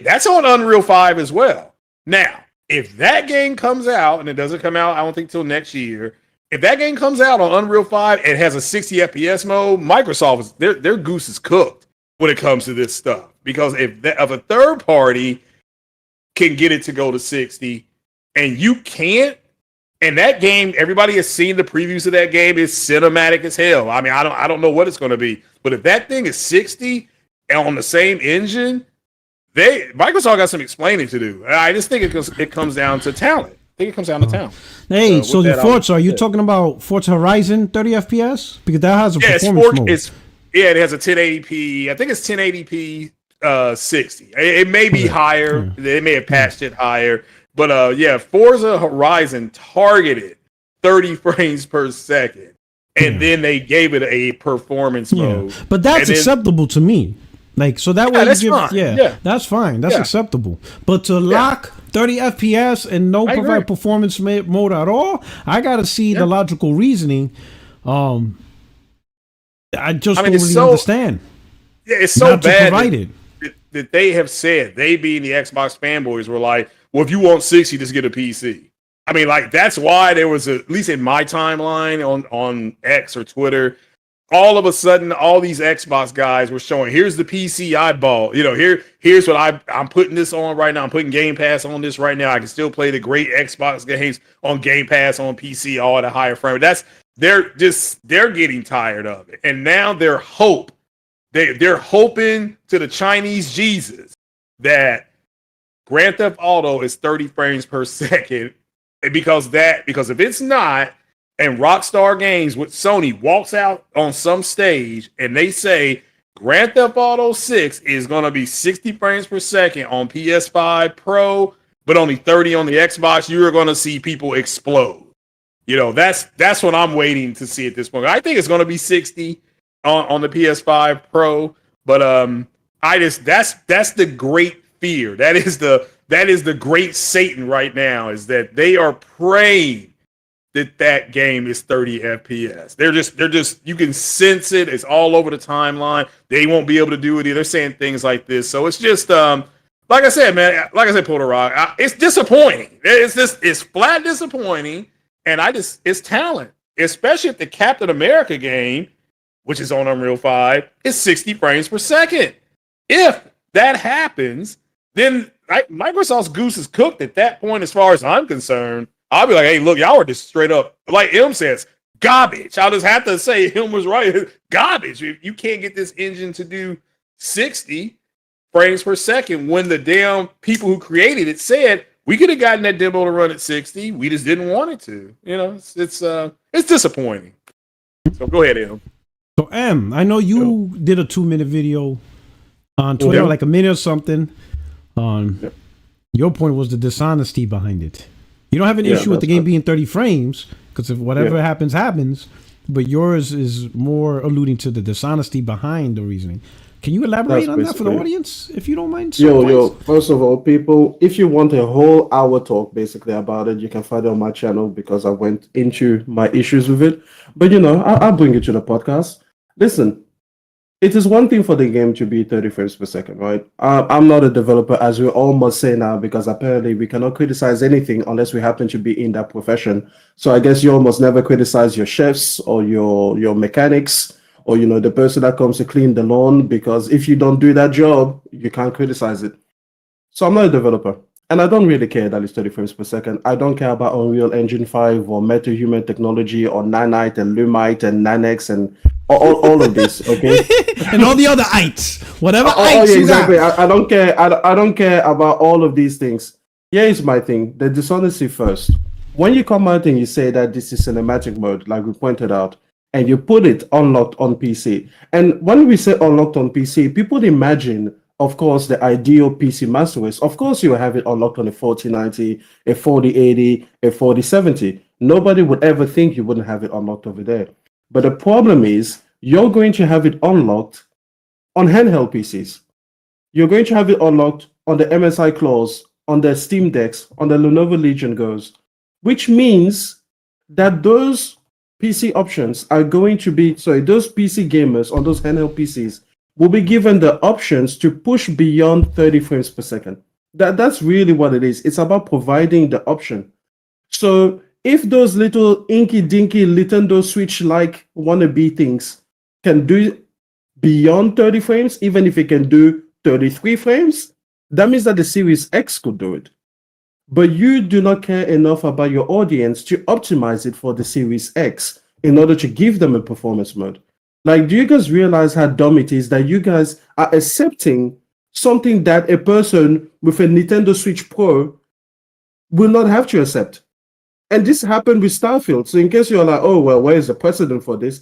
that's on Unreal 5 as well. Now, if that game comes out, and it doesn't come out, I don't think till next year. If that game comes out on Unreal 5 and has a 60 FPS mode, Microsoft their goose is cooked when it comes to this stuff. Because if a third party can get it to go to 60 and you can't, and that game, everybody has seen the previews of that game, is cinematic as hell. I mean, I don't know what it's going to be, but if that thing is 60 and on the same engine, Microsoft got some explaining to do. I just think it comes down to talent. I think it comes down to talent. Hey, so the Forza, are you talking about Forza Horizon 30 FPS? Because that has a performance mode. It has a 1080p. I think it's 1080p 60. It may be higher. They may have patched it higher. But Forza Horizon targeted 30 frames per second. And then they gave it a performance mode. But that's acceptable to me. Like, so that way that's fine. That's fine. That's acceptable. But to lock 30 FPS and no provide performance mode at all, I got to see the logical reasoning. I just don't really understand. Yeah, it's so bad that they have said, they being the Xbox fanboys, were like, well, if you want 60, just get a PC. I mean, like, that's why there was at least in my timeline on X or Twitter, all of a sudden, all these Xbox guys were showing, here's the PC I bought. You know, here's what I'm putting this on right now. I'm putting Game Pass on this right now. I can still play the great Xbox games on Game Pass on PC, all at a higher frame. They're getting tired of it. And now they're hoping to the Chinese Jesus that Grand Theft Auto is 30 frames per second. Because if it's not, and Rockstar Games with Sony walks out on some stage and they say Grand Theft Auto 6 is going to be 60 frames per second on PS5 Pro, but only 30 on the Xbox, you're going to see people explode. You know, that's what I'm waiting to see at this point. I think it's going to be 60 on the PS5 Pro, but that's the great fear. That is the great Satan right now, is that they are praying that game is 30 FPS. They're just you can sense it. It's all over the timeline. They won't be able to do it either. They're saying things like this. So it's just like I said, man, Porter Rock, it's disappointing. It's flat disappointing. And it's talent, especially if the Captain America game, which is on Unreal 5, is 60 frames per second. If that happens, then Microsoft's goose is cooked at that point, as far as I'm concerned. I'll be like, hey, look, y'all are just straight up, like M says, garbage. I'll just have to say M was right. Garbage. You can't get this engine to do 60 frames per second when the damn people who created it said we could have gotten that demo to run at 60. We just didn't want it to. You know, it's disappointing. So go ahead, M. So M, I know you did a 2-minute video on Twitter, like a minute or something. Your point was the dishonesty behind it. You don't have an issue with the game being 30 frames, because if whatever happens, but yours is more alluding to the dishonesty behind the reasoning. Can you elaborate on that for the audience, if you don't mind? Yo, first of all, people, if you want a whole hour talk basically about it, you can find it on my channel, because I went into my issues with it. But, you know, I'll bring it to the podcast. Listen, it is one thing for the game to be 30 frames per second, right? I'm not a developer, as we all must say now, because apparently we cannot criticize anything unless we happen to be in that profession. So I guess you almost never criticize your chefs or your mechanics, or, you know, the person that comes to clean the lawn, because if you don't do that job, you can't criticize it. So I'm not a developer, and I don't really care that it's 30 frames per second. I don't care about Unreal Engine 5 or MetaHuman technology or Nanite and Lumite and Nanex and all of this, okay? And all the other ites, whatever exactly. I don't care. I don't care about all of these things. Here's my thing: the dishonesty first. When you come out and you say that this is cinematic mode, like we pointed out, and you put it unlocked on PC, and when we say unlocked on PC, people imagine of course, the ideal PC master race, of course, you will have it unlocked on a 4090, a 4080, a 4070. Nobody would ever think you wouldn't have it unlocked over there. But the problem is, you're going to have it unlocked on handheld PCs. You're going to have it unlocked on the MSI Claws, on the Steam Decks, on the Lenovo Legion Goes, which means that those PC options are going to be, those PC gamers on those handheld PCs will be given the options to push beyond 30 frames per second. That's really what it is. It's about providing the option. So if those little inky-dinky Nintendo Switch-like wannabe things can do beyond 30 frames, even if it can do 33 frames, that means that the Series X could do it. But you do not care enough about your audience to optimize it for the Series X in order to give them a performance mode. Like, do you guys realize how dumb it is that you guys are accepting something that a person with a Nintendo Switch Pro will not have to accept? And this happened with Starfield. So in case you're like, oh, well, where is the precedent for this?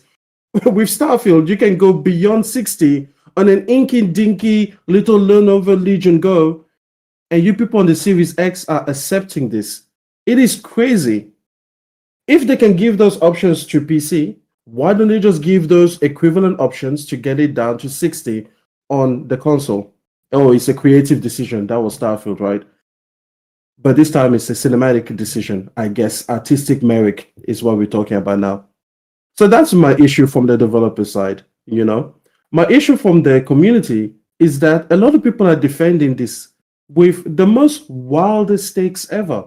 With Starfield, you can go beyond 60 on an inky-dinky little Lenovo Legion Go, and you people on the Series X are accepting this. It is crazy. If they can give those options to PC, why don't they just give those equivalent options to get it down to 60 on the console? Oh, it's a creative decision. That was Starfield, right? But this time it's a cinematic decision, I guess. Artistic merit is what we're talking about now. So that's my issue from the developer side, you know? My issue from the community is that a lot of people are defending this with the most wildest stakes ever.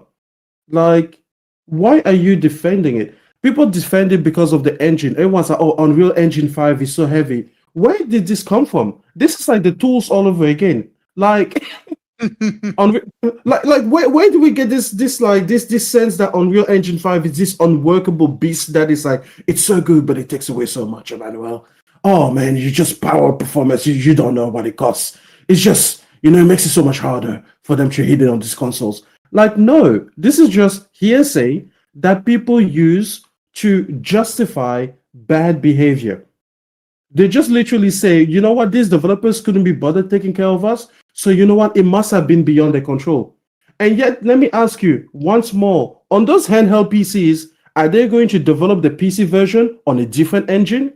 Like, why are you defending it? People defend it because of the engine. Everyone's like, oh, Unreal Engine 5 is so heavy. Where did this come from? This is like the tools all over again. Like, where do we get this sense that Unreal Engine 5 is this unworkable beast that is like, it's so good, but it takes away so much, Emmanuel. Oh man, you just power performance. You don't know what it costs. It's just, it makes it so much harder for them to hit it on these consoles. Like, no, this is just hearsay that people use to justify bad behavior. They just literally say, you know what, these developers couldn't be bothered taking care of us, so you know what, it must have been beyond their control. And yet, let me ask you once more, on those handheld PCs, are they going to develop the PC version on a different engine?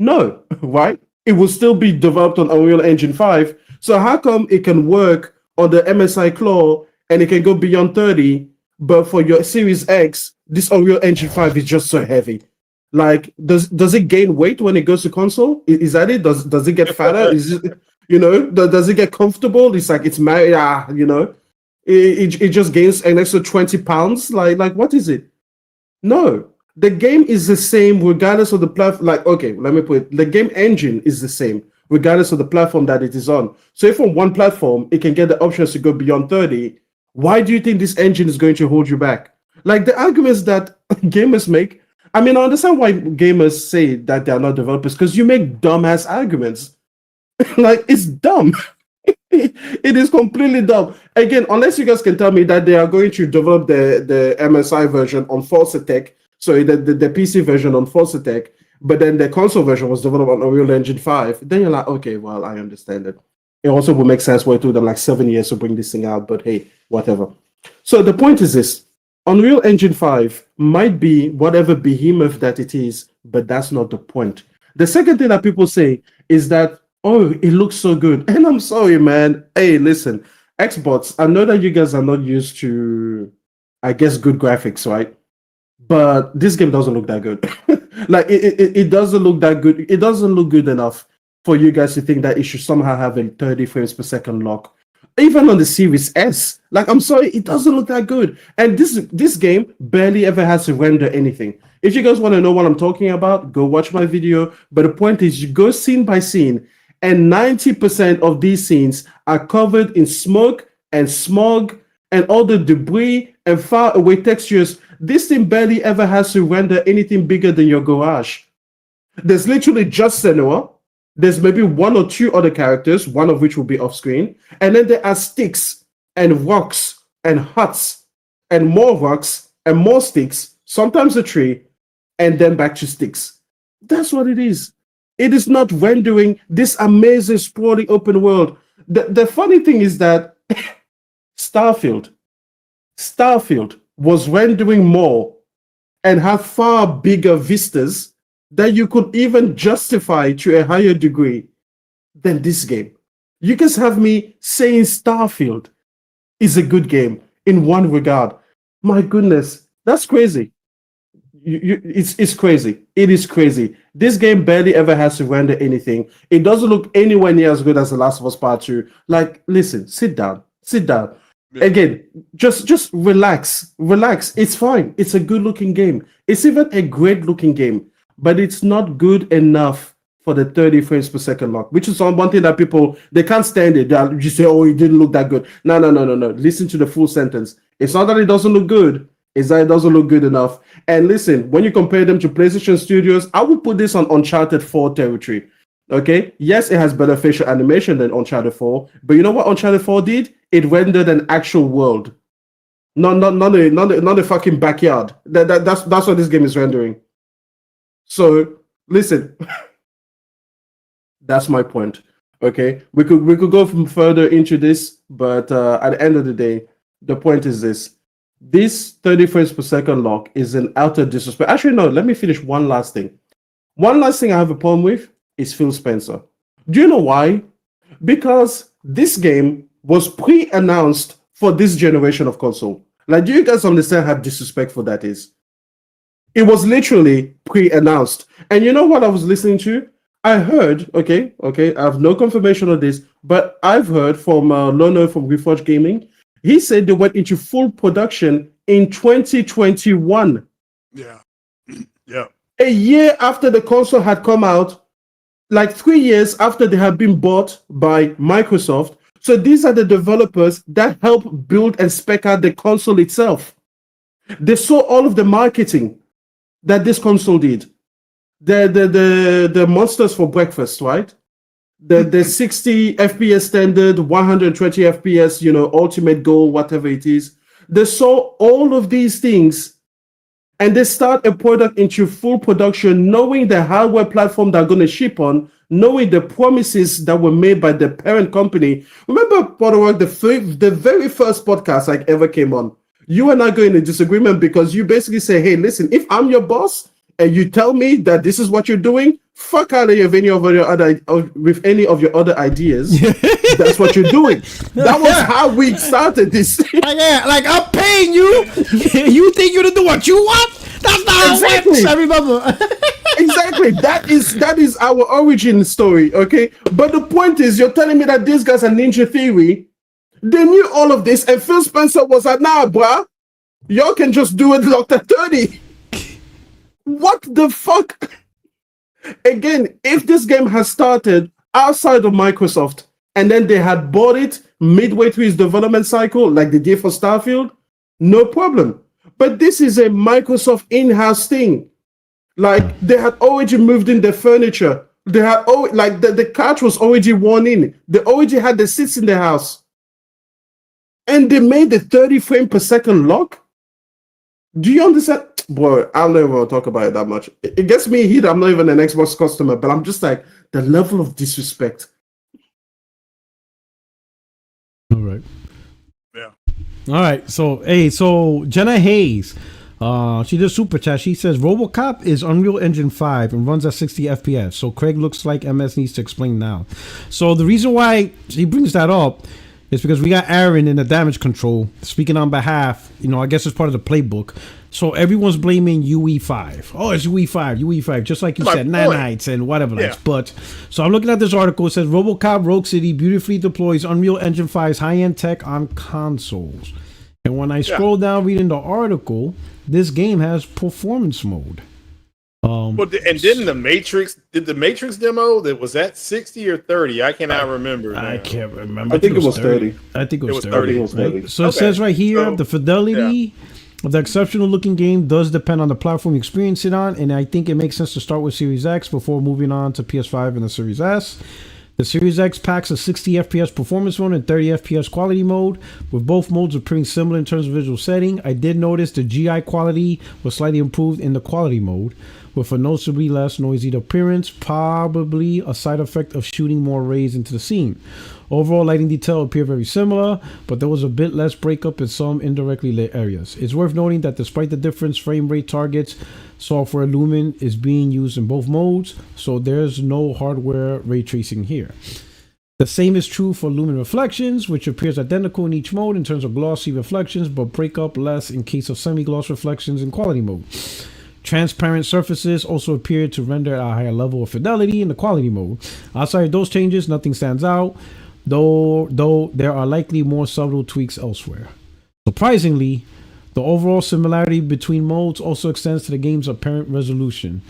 No, right? It will still be developed on Unreal Engine 5. So how come it can work on the MSI Claw and it can go beyond 30, but for your Series X, this Unreal Engine 5 is just so heavy? Like, does it gain weight when it goes to console? Is that it? Does it get fatter? Is it, does it get comfortable? It's like, it's it just gains an extra 20 pounds. Like what is it? No, the game is the same regardless of the platform. Like, okay, let me put it, the game engine is the same regardless of the platform that it is on. So if on one platform it can get the options to go beyond 30, why do you think this engine is going to hold you back? Like, the arguments that gamers make, I mean, I understand why gamers say that they are not developers, because you make dumbass arguments. Like, it's dumb. It is completely dumb. Again, unless you guys can tell me that they are going to develop the MSI version on Forza Tech, so the PC version on Forza Tech, but then the console version was developed on Unreal Engine 5, then you're like, okay, well, I understand it. It also would make sense why it took them like 7 years to bring this thing out, but hey, whatever. So the point is this. Unreal Engine 5 might be whatever behemoth that it is, but that's not the point. The second thing that people say is that, oh, it looks so good. And I'm sorry, man. Hey, listen, Xbox, I know that you guys are not used to, I guess, good graphics, right? But this game doesn't look that good. Like, it doesn't look that good. It doesn't look good enough for you guys to think that it should somehow have a 30 frames per second lock. Even on the Series S, like, I'm sorry, it doesn't look that good. And this game barely ever has to render anything. If you guys want to know what I'm talking about, go watch my video. But the point is, you go scene by scene, and 90% of these scenes are covered in smoke and smog and all the debris and far away textures. This thing barely ever has to render anything bigger than your garage. There's literally just Senua. There's maybe one or two other characters, one of which will be off screen. And then there are sticks and rocks and huts and more rocks and more sticks, sometimes a tree, and then back to sticks. That's what it is. It is not rendering this amazing sprawling open world. The funny thing is that Starfield was rendering more and had far bigger vistas that you could even justify to a higher degree than this game. You guys have me saying Starfield is a good game in one regard. My goodness, that's crazy. It's crazy. It is crazy. This game barely ever has to render anything. It doesn't look anywhere near as good as The Last of Us Part 2. Like, listen, sit down. Yeah. Again, just relax. It's fine. It's a good looking game. It's even a great looking game, but it's not good enough for the 30 frames per second lock, which is one thing that people, they can't stand it. You say, oh, it didn't look that good. No. Listen to the full sentence. It's not that it doesn't look good. It's that it doesn't look good enough. And listen, when you compare them to PlayStation Studios, I would put this on Uncharted 4 territory. Okay? Yes, it has better facial animation than Uncharted 4, but you know what Uncharted 4 did? It rendered an actual world. Not a fucking backyard. That's what this game is rendering. So, listen. That's my point. Okay? We could go from further into this, but at the end of the day, the point is this. This 30 frames per second lock is an utter disrespect. Actually, no, let me finish one last thing. One last thing I have a problem with is Phil Spencer. Do you know why? Because this game was pre-announced for this generation of console. Like, do you guys understand how disrespectful that is? It was literally pre-announced. And you know what I was listening to? I heard, okay, I have no confirmation of this, but I've heard from Lono from Reforged Gaming. He said they went into full production in 2021. Yeah. A year after the console had come out, like 3 years after they had been bought by Microsoft. So these are the developers that help build and spec out the console itself. They saw all of the marketing that this console did. The monsters for breakfast, right? The 60 FPS standard, 120 FPS, ultimate goal, whatever it is. They saw all of these things and they start a product into full production, knowing the hardware platform they're going to ship on, knowing the promises that were made by the parent company. Remember, Potterwork, the very first podcast I ever came on, you and I go in a disagreement because you basically say, hey, listen, if I'm your boss and you tell me that this is what you're doing, fuck out of here with any of your other ideas. That's what you're doing. That was how we started this. Like I'm paying you. You think you're gonna do what you want? That's not how it works. I remember. Exactly. That is our origin story. Okay, but the point is, you're telling me that these guys are Ninja Theory. They knew all of this, and Phil Spencer was like, "Nah, bruh, y'all can just do it locked at 30." What the fuck? Again, if this game has started outside of Microsoft and then they had bought it midway through its development cycle, like they did for Starfield, no problem. But this is a Microsoft in-house thing. Like, they had already moved in the furniture. They had the couch was already worn in. They already had the seats in the house. And they made the 30 frame per second lock? Do you understand? Boy, I'll never talk about it that much. It gets me heat. I'm not even an Xbox customer, but I'm just like, the level of disrespect. All right. Yeah. All right. So Jenna Hayes, she did super chat. She says RoboCop is Unreal Engine 5 and runs at 60 FPS. So Craig looks like MS needs to explain now. So the reason why he brings that up is because we got Aaron in the damage control speaking on behalf. I guess it's part of the playbook. So everyone's blaming UE5. Oh, it's UE5, just like you said, nanites and whatever. Yeah. But so I'm looking at this article. It says RoboCop Rogue City beautifully deploys Unreal Engine 5's high-end tech on consoles. And when I scroll down reading the article, this game has performance mode. Didn't the Matrix demo was that 60 or 30? I cannot remember. I can't remember. I think it was 30. I think it was 30. Right? So it says right here, the fidelity of the exceptional looking game does depend on the platform you experience it on, and I think it makes sense to start with Series X before moving on to PS5 and the Series S. The Series X packs a 60 FPS performance mode and 30 FPS quality mode, with both modes appearing similar in terms of visual setting. I did notice the GI quality was slightly improved in the quality mode, with a noticeably less noisy appearance, probably a side effect of shooting more rays into the scene. Overall, lighting detail appeared very similar, but there was a bit less breakup in some indirectly lit areas. It's worth noting that despite the different frame rate targets, software Lumen is being used in both modes, so there's no hardware ray tracing here. The same is true for Lumen Reflections, which appears identical in each mode in terms of glossy reflections, but break up less in case of semi-gloss reflections in quality mode. Transparent surfaces also appear to render at a higher level of fidelity in the quality mode. Outside of those changes, nothing stands out, though there are likely more subtle tweaks elsewhere. Surprisingly, the overall similarity between modes also extends to the game's apparent resolution.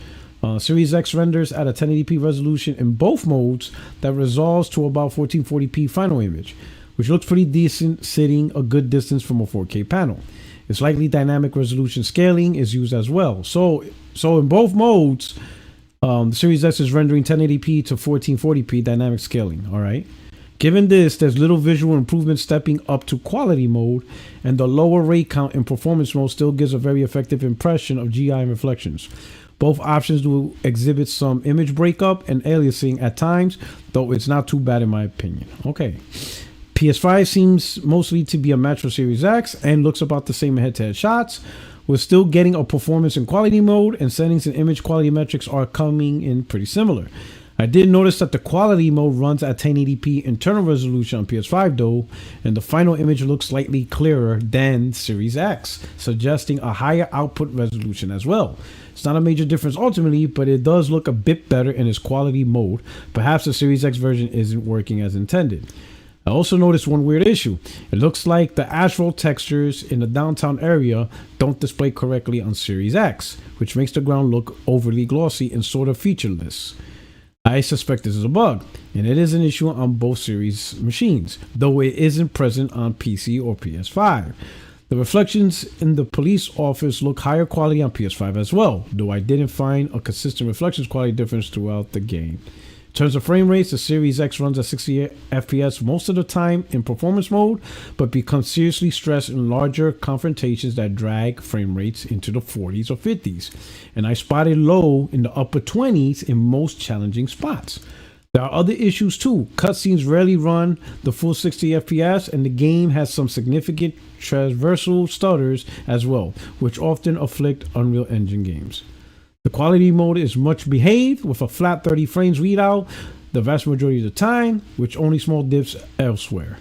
Series X renders at a 1080p resolution in both modes that resolves to about 1440p final image, which looks pretty decent sitting a good distance from a 4K panel. It's likely dynamic resolution scaling is used as well. So in both modes, the Series S is rendering 1080p to 1440p dynamic scaling. All right. Given this, there's little visual improvement stepping up to quality mode, and the lower ray count in performance mode still gives a very effective impression of GI and reflections. Both options do exhibit some image breakup and aliasing at times, though it's not too bad in my opinion. Okay. PS5 seems mostly to be a match for Series X and looks about the same in head-to-head shots. We're still getting a performance in quality mode, and settings and image quality metrics are coming in pretty similar. I did notice that the quality mode runs at 1080p internal resolution on PS5 though, and the final image looks slightly clearer than Series X, suggesting a higher output resolution as well. It's not a major difference ultimately, but it does look a bit better in its quality mode. Perhaps the Series X version isn't working as intended. I also noticed one weird issue. It looks like the asphalt textures in the downtown area don't display correctly on Series X, which makes the ground look overly glossy and sort of featureless. I suspect this is a bug, and it is an issue on both series machines, though it isn't present on PC or PS5. The reflections in the police office look higher quality on PS5 as well, though I didn't find a consistent reflections quality difference throughout the game. In terms of frame rates, the Series X runs at 60 FPS most of the time in performance mode, but becomes seriously stressed in larger confrontations that drag frame rates into the 40s or 50s. And I spotted low in the upper 20s in most challenging spots. There are other issues too. Cutscenes rarely run the full 60 FPS, and the game has some significant traversal stutters as well, which often afflict Unreal Engine games. The quality mode is much behaved with a flat 30 frames readout the vast majority of the time, with only small dips elsewhere.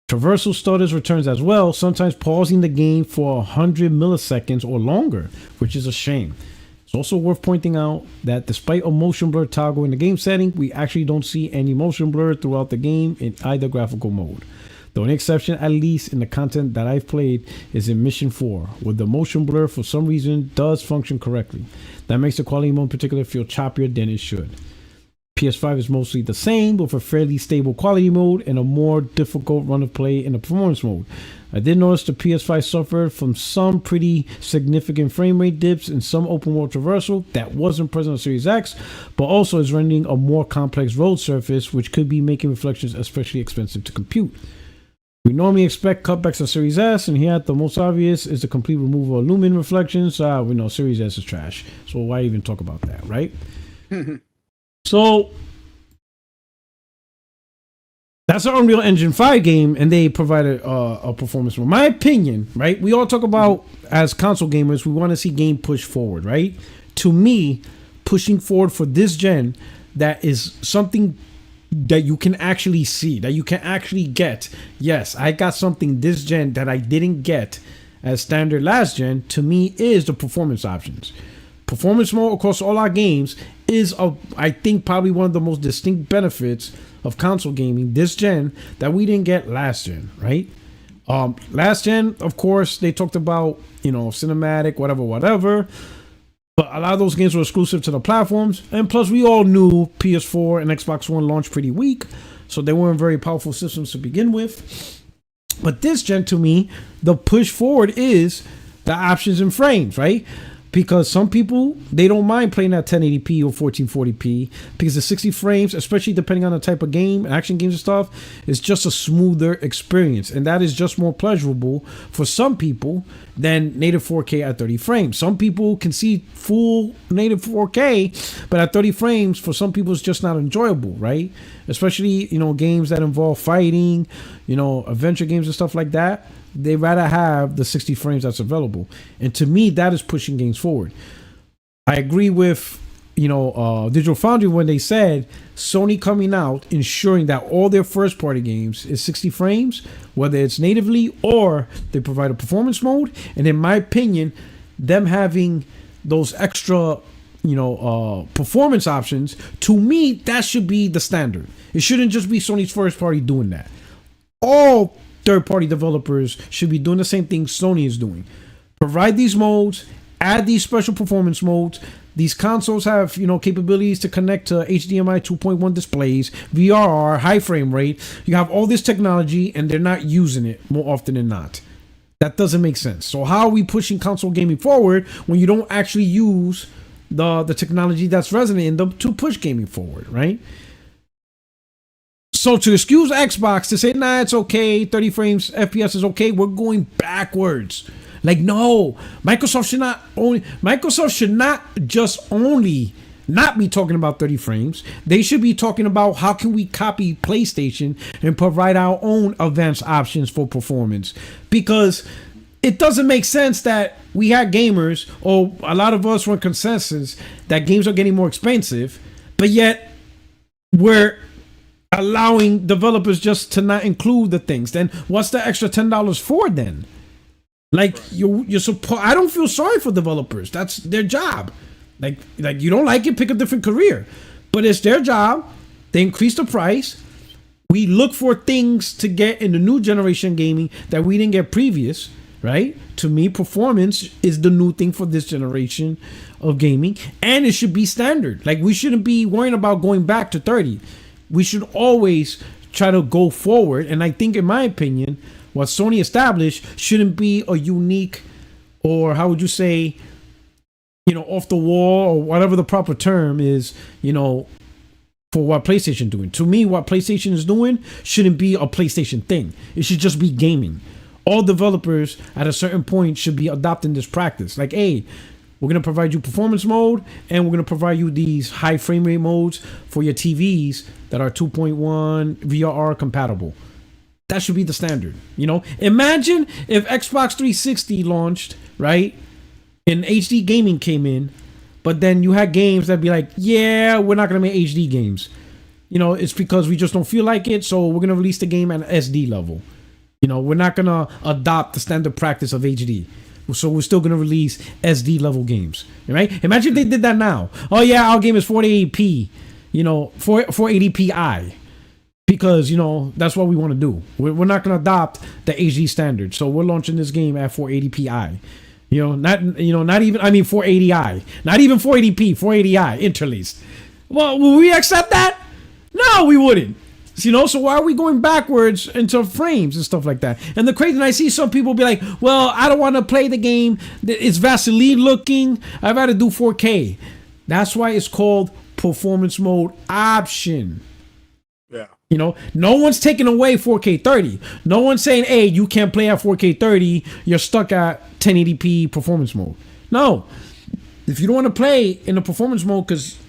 Traversal stutters returns as well, sometimes pausing the game for 100 milliseconds or longer, which is a shame. It's also worth pointing out that despite a motion blur toggle in the game setting, we actually don't see any motion blur throughout the game in either graphical mode. The only exception, at least in the content that I've played, is in Mission 4, where the motion blur for some reason does function correctly. That makes the quality mode in particular feel choppier than it should. PS5 is mostly the same, with a fairly stable quality mode and a more difficult run of play in the performance mode. I did notice the PS5 suffered from some pretty significant frame rate dips in some open world traversal that wasn't present on Series X, but also is rendering a more complex road surface, which could be making reflections especially expensive to compute. We normally expect cutbacks on Series S, and here the most obvious is the complete removal of lumen reflections. We know Series S is trash, so why even talk about that, right? So that's an Unreal Engine 5 game, and they provided a performance mode. My opinion, right? We all talk about, as console gamers, we want to see game push forward, right? To me, pushing forward for this gen, that is something that you can actually see, that you can actually get. Yes, I got something this gen that I didn't get as standard last gen. To me, is the performance options. Performance mode across all our games is, I think, probably one of the most distinct benefits of console gaming this gen that we didn't get last gen, right? Last gen, of course, they talked about, cinematic, whatever. But a lot of those games were exclusive to the platforms. And plus, we all knew PS4 and Xbox One launched pretty weak, so they weren't very powerful systems to begin with. But this gen, to me, the push forward is the options and frames, right? because some people, they don't mind playing at 1080p or 1440p because the 60 frames, especially depending on the type of game, action games and stuff, is just a smoother experience, and that is just more pleasurable for some people than native 4K at 30 frames. Some people can see full native 4K, but at 30 frames for some people it's just not enjoyable, right? Especially, you know, games that involve fighting, you know, adventure games and stuff like that. They rather have the 60 frames that's available, and to me that is pushing games forward. I agree with, you know, Digital Foundry when they said Sony coming out ensuring that all their first party games is 60 frames, whether it's natively or they provide a performance mode. And in my opinion, them having those extra, you know, performance options, to me that should be the standard. It shouldn't just be Sony's first party doing that. All third-party developers should be doing the same thing Sony is doing. Provide these modes, add these special performance modes. These consoles have, you know, capabilities to connect to HDMI 2.1 displays, VRR, high frame rate. You have all this technology, and they're not using it more often than not. That doesn't make sense. So how are we pushing console gaming forward when you don't actually use the technology that's resonant in them to push gaming forward, right? So to excuse Xbox to say, nah, it's okay, 30 frames FPS is okay, we're going backwards. Like, no, Microsoft should not just only not be talking about 30 frames. They should be talking about how can we copy PlayStation and provide our own advanced options for performance. Because it doesn't make sense that we had gamers, or a lot of us were in consensus that games are getting more expensive, but yet we're allowing developers just to not include the things. Then what's the extra $10 for then? Like, you're supposed, I don't feel sorry for developers. That's their job. Like you don't like it, pick a different career. But it's their job. They increase the price. We look for things to get in the new generation gaming that we didn't get previous, right? To me, performance is the new thing for this generation of gaming, and it should be standard. Like, we shouldn't be worrying about going back to 30. We should always try to go forward. And I think, in my opinion, what Sony established shouldn't be a unique, or how would you say, you know, off the wall, or whatever the proper term is, you know, for what PlayStation doing. To me, what PlayStation is doing shouldn't be a PlayStation thing. It should just be gaming. All developers at a certain point should be adopting this practice. Like, hey, we're going to provide you performance mode, and we're going to provide you these high frame rate modes for your TVs that are 2.1 VRR compatible. That should be the standard. You know, imagine if Xbox 360 launched, right, and HD gaming came in, but then you had games that'd be like, yeah, we're not going to make HD games. You know, it's because we just don't feel like it, so we're going to release the game at an SD level. You know, we're not going to adopt the standard practice of HD. So we're still going to release SD level games, right? Imagine if they did that now. Oh yeah, our game is 480p, you know, 480p, because, you know, that's what we want to do. We're not going to adopt the HD standard. So we're launching this game at 480p. You know, not even, I mean 480i, not even 480p, 480i interlaced. Well, will we accept that? No, we wouldn't. You know, so why are we going backwards into frames and stuff like that? And the crazy, and I see some people be like, well, I don't want to play the game. It's Vaseline looking. I've got to do 4K. That's why it's called performance mode option. Yeah. You know, no one's taking away 4K 30. No one's saying, hey, you can't play at 4K 30. You're stuck at 1080p performance mode. No. If you don't want to play in the performance mode because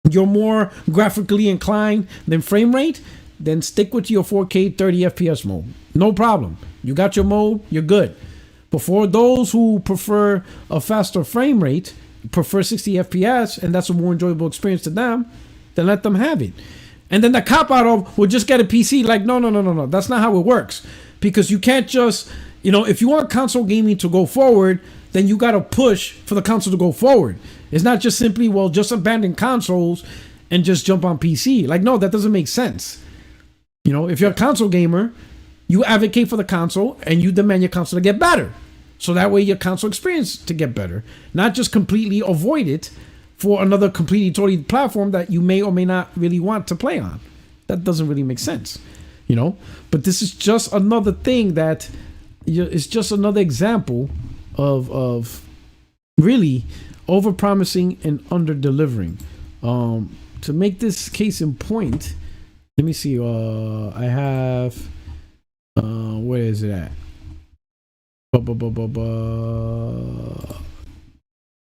you're more graphically inclined than frame rate, then stick with your 4K 30 FPS mode. No problem. You got your mode, you're good. But for those who prefer a faster frame rate, prefer 60 FPS, and that's a more enjoyable experience to them, then let them have it. And then the cop out of, we'll just get a PC. Like, no. That's not how it works. Because you can't just, you know, if you want console gaming to go forward, then you got to push for the console to go forward. It's not just simply, well, just abandon consoles and just jump on PC. Like, no, that doesn't make sense. You know, if you're a console gamer, you advocate for the console and you demand your console to get better. So that way your console experience to get better. Not just completely avoid it for another completely totally platform that you may or may not really want to play on. That doesn't really make sense, you know? But this is just another thing that, it's just another example of really over-promising and under-delivering. To make this case in point, let me see. I have. Where is it at? I want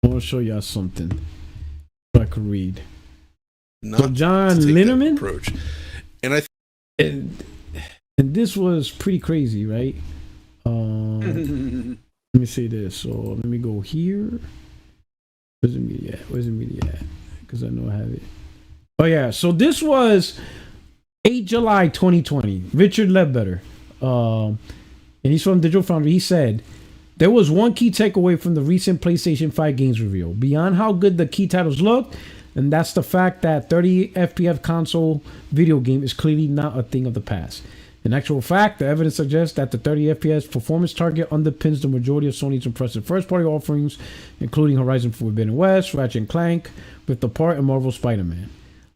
to show y'all something so I could read. So John Linneman approach, and and this was pretty crazy, right? Let me say this. So let me go here. Where's the media at? Where's the media at? Because I know I have it. Oh yeah. So this was 8 July 2020. Richard Ledbetter, and he's from Digital Foundry. He said, there was one key takeaway from the recent PlayStation 5 games reveal. Beyond how good the key titles looked, and that's the fact that 30 FPS console video game is clearly not a thing of the past. In actual fact, the evidence suggests that the 30 FPS performance target underpins the majority of Sony's impressive first-party offerings, including Horizon Forbidden West, Ratchet & Clank, Rift Apart, and Marvel's Spider-Man.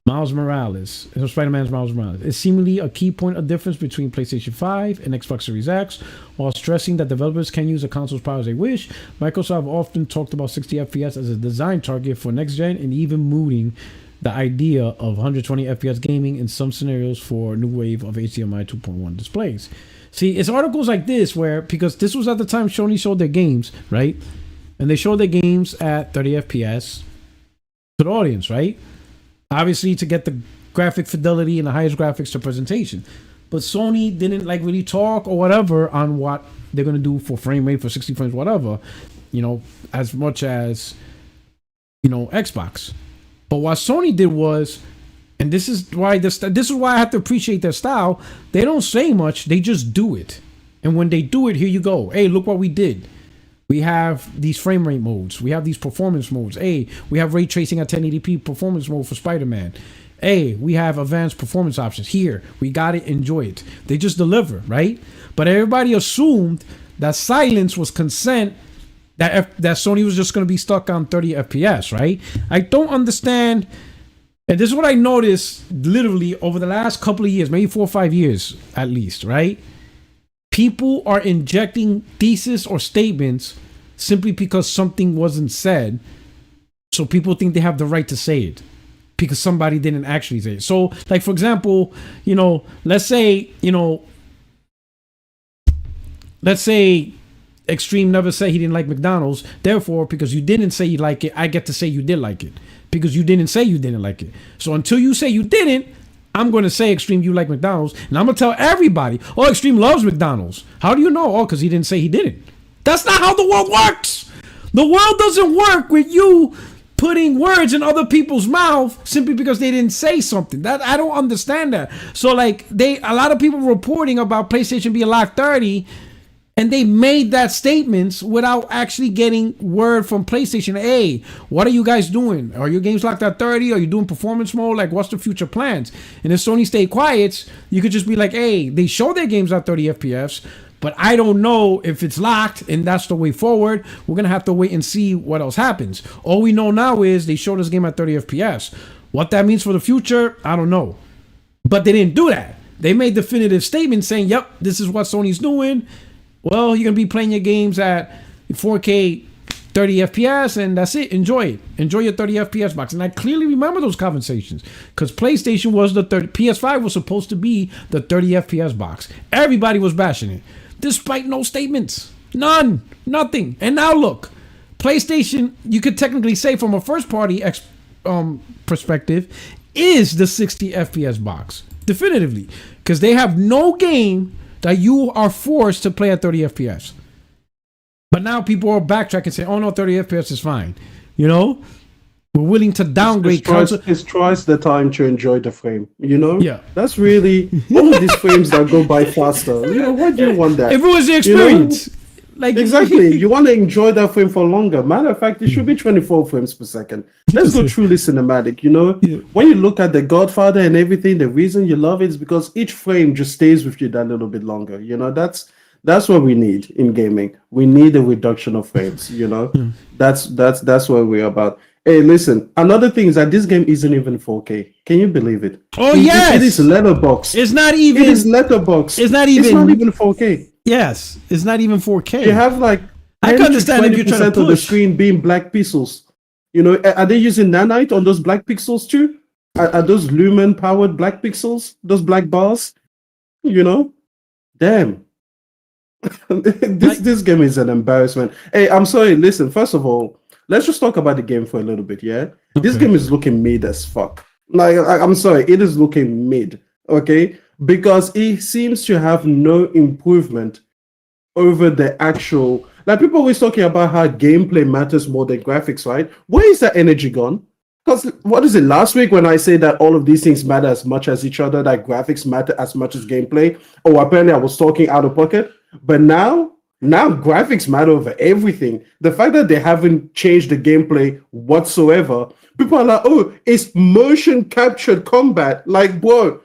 Spider-Man's Miles Morales is seemingly a key point of difference between PlayStation 5 and Xbox Series X. While stressing that developers can use a console's power as they wish, Microsoft often talked about 60 FPS as a design target for next gen, and even mooting the idea of 120 FPS gaming in some scenarios for a new wave of HDMI 2.1 displays. See, it's articles like this where, because this was at the time Sony showed their games, right? And they showed their games at 30 FPS to the audience, right? Obviously, to get the graphic fidelity and the highest graphics to presentation. But Sony didn't like really talk or whatever on what they're going to do for frame rate, for 60 frames, whatever, you know, as much as, you know, Xbox. But what Sony did was, and this is why I have to appreciate their style, they don't say much, they just do it. And when they do it, here you go. Hey, look what we did. We have these frame rate modes. We have these performance modes. Hey, we have ray tracing at 1080p performance mode for Spider-Man. Hey, we have advanced performance options. Here, we got it. Enjoy it. They just deliver, right? But everybody assumed that silence was consent, that Sony was just going to be stuck on 30 FPS, right? I don't understand. And this is what I noticed literally over the last couple of years, maybe 4 or 5 years at least, right? People are injecting thesis or statements simply because something wasn't said. So people think they have the right to say it because somebody didn't actually say it. So, like, for example, you know, let's say Extreme never said he didn't like McDonald's. Therefore, because you didn't say you like it, I get to say you did like it. Because you didn't say you didn't like it. So until you say you didn't, I'm going to say, Extreme, you like McDonald's. And I'm going to tell everybody, oh, Extreme loves McDonald's. How do you know? Oh, because he didn't say he didn't. That's not how the world works. The world doesn't work with you putting words in other people's mouth simply because they didn't say something. That I don't understand that. So, like, a lot of people reporting about PlayStation being locked 30, and they made that statements without actually getting word from PlayStation. Hey, what are you guys doing? Are your games locked at 30? Are you doing performance mode? Like, what's the future plans? And if Sony stayed quiet, you could just be like, hey, they show their games at 30 FPS, but I don't know if it's locked, and that's the way forward. We're going to have to wait and see what else happens. All we know now is they showed us game at 30 FPS. What that means for the future, I don't know. But they didn't do that. They made definitive statements saying, yep, this is what Sony's doing. Well, you're going to be playing your games at 4K 30 FPS, and that's it. Enjoy it. Enjoy your 30 FPS box. And I clearly remember those conversations because PlayStation was the 30, PS5 was supposed to be the 30 FPS box. Everybody was bashing it, despite no statements. None. Nothing. And now look, PlayStation, you could technically say from a first-party perspective, is the 60 FPS box. Definitively. Because they have no game that you are forced to play at 30 FPS. But now people are backtracking and say, oh no, 30 FPS is fine. You know? We're willing to downgrade it's twice the time to enjoy the frame. You know? Yeah. That's really all of these frames that go by faster. You know, why do you want that? If it was the experience. You know? Like exactly. You want to enjoy that frame for longer. Matter of fact, it should be 24 frames per second. Let's go truly cinematic, you know? Yeah. When you look at The Godfather and everything, the reason you love it is because each frame just stays with you that little bit longer. You know, that's what we need in gaming. We need a reduction of frames, you know? That's what we're about. Hey, listen, another thing is that this game isn't even 4K. Can you believe it? Oh, yes! It is letterbox. It's not even... It is letterbox. It's not even 4K. Yes, it's not even 4K. You have like I can understand if you're trying to 20% of the push. screen being black pixels. You know, are they using nanite on those black pixels too? Are those lumen powered black pixels? Those black bars? You know, damn. This game is an embarrassment. Hey, I'm sorry. Listen, first of all, let's just talk about the game for a little bit. Yeah, this Okay. game is looking mid as fuck. Like, I'm sorry, it is looking mid. Okay, because it seems to have no improvement over the actual. Like, people always talking about how gameplay matters more than graphics, right? Where is that energy gone? Because what is it last week when I say that all of these things matter as much as each other, that graphics matter as much as gameplay? Oh, apparently I was talking out of pocket. But now graphics matter over everything. The fact that they haven't changed the gameplay whatsoever, people are like, oh, it's motion captured combat. Like, bro,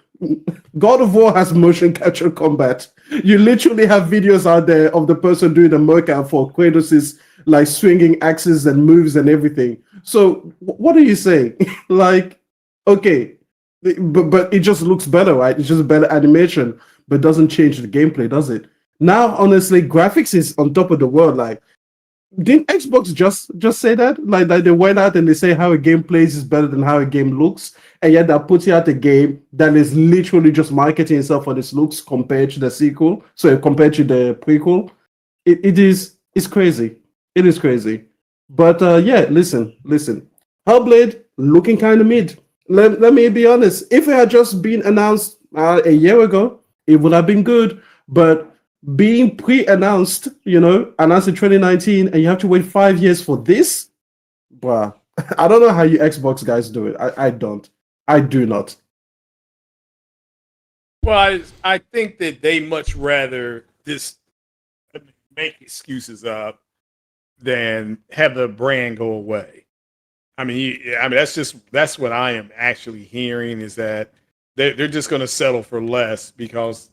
God of War has motion captured combat. You literally have videos out there of the person doing the mocap for Kratos' like swinging axes and moves and everything. So what are you saying? Like, okay, but it just looks better, right? It's just better animation, but doesn't change the gameplay, does it? Now, honestly, graphics is on top of the world. Like, didn't Xbox just say that? Like they went out and they say how a game plays is better than how a game looks, and yet they're putting out a game that is literally just marketing itself for its looks compared to the sequel. So compared to the prequel, it's crazy. It is crazy. But yeah, listen. Hellblade looking kind of mid. Let me be honest. If it had just been announced a year ago, it would have been good. But being pre-announced, announced in 2019, and you have to wait 5 years for this, bruh. I don't know how you Xbox guys do it. I don't. I do not. Well, I think that they much rather just make excuses up than have the brand go away. I mean, that's what I am actually hearing, is that they're just going to settle for less because,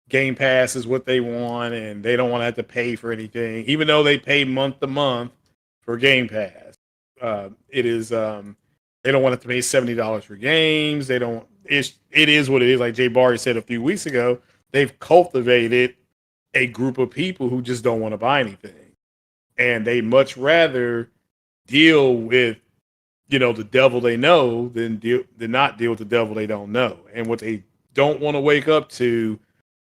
Game Pass is what they want, and they don't want to have to pay for anything, even though they pay month to month for Game Pass. It is they don't want to pay $70 for games. They don't. It is what it is. Like Jay Barry said a few weeks ago, they've cultivated a group of people who just don't want to buy anything, and they much rather deal with the devil they know than not deal with the devil they don't know. And what they don't want to wake up to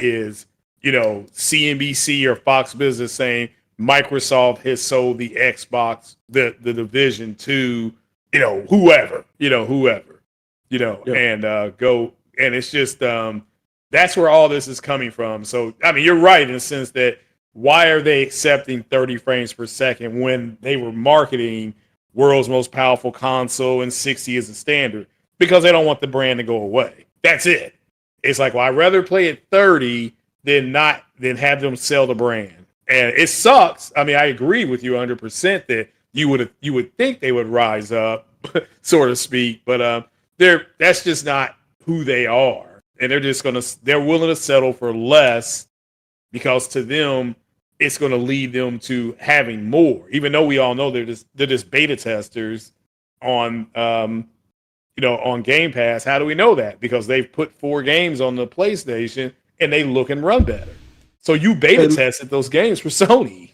is, CNBC or Fox Business saying Microsoft has sold the Xbox, the division to, whoever, and go. And it's just, that's where all this is coming from. So, I mean, you're right in the sense that why are they accepting 30 frames per second when they were marketing world's most powerful console and 60 is the standard? Because they don't want the brand to go away. That's it. It's like, well, I'd rather play at 30 than have them sell the brand. And it sucks. I mean, I agree with you 100% that you would think they would rise up, so to speak, but that's just not who they are. And they're willing to settle for less because to them it's going to lead them to having more. Even though we all know they're just beta testers on on Game Pass. How do we know that? Because they've put 4 games on the PlayStation and they look and run better. So you beta tested those games for Sony.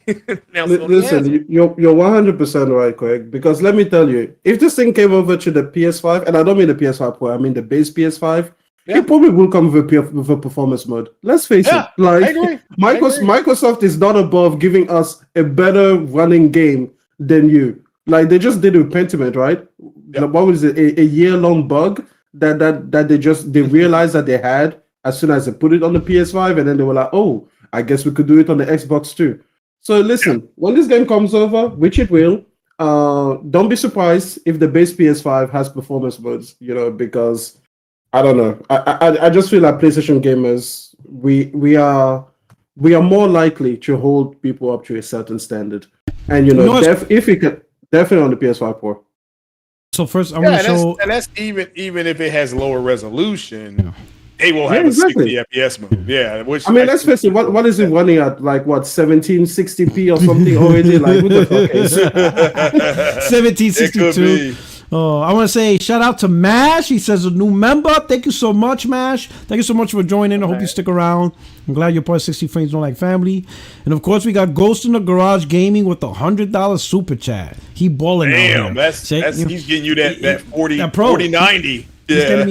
Now, listen, you're 100% right, Craig. Because let me tell you, if this thing came over to the PS5, and I don't mean the PS5 Pro, I mean the base PS5, it probably will come with a performance mode. Let's face it. Like, I agree. Microsoft is not above giving us a better running game than you. Like, they just did it with Pentiment, right? Yep. What was it? A year-long bug that they realized that they had as soon as they put it on the PS5, and then they were like, oh, I guess we could do it on the Xbox too. So listen, when this game comes over, which it will, don't be surprised if the base PS5 has performance modes, because I don't know. I just feel like PlayStation gamers, we are more likely to hold people up to a certain standard. And if we could, definitely on the PS5 Pro. So first, I want to show, and that's even if it has lower resolution. Yeah. They will have a 60 FPS mode. Yeah, which let's face it. What is it running at? Like what, 1760p or something already? Like, what the fuck is it? 1762. I want to say shout out to Mash. He says a new member. Thank you so much, Mash. Thank you so much for joining. I hope you stick around. I'm glad you're part of 60 Frames Don't Like Family. And of course, we got Ghost in the Garage Gaming with the $100 super chat. He balling out here. That's he's getting you that 4090. Yeah.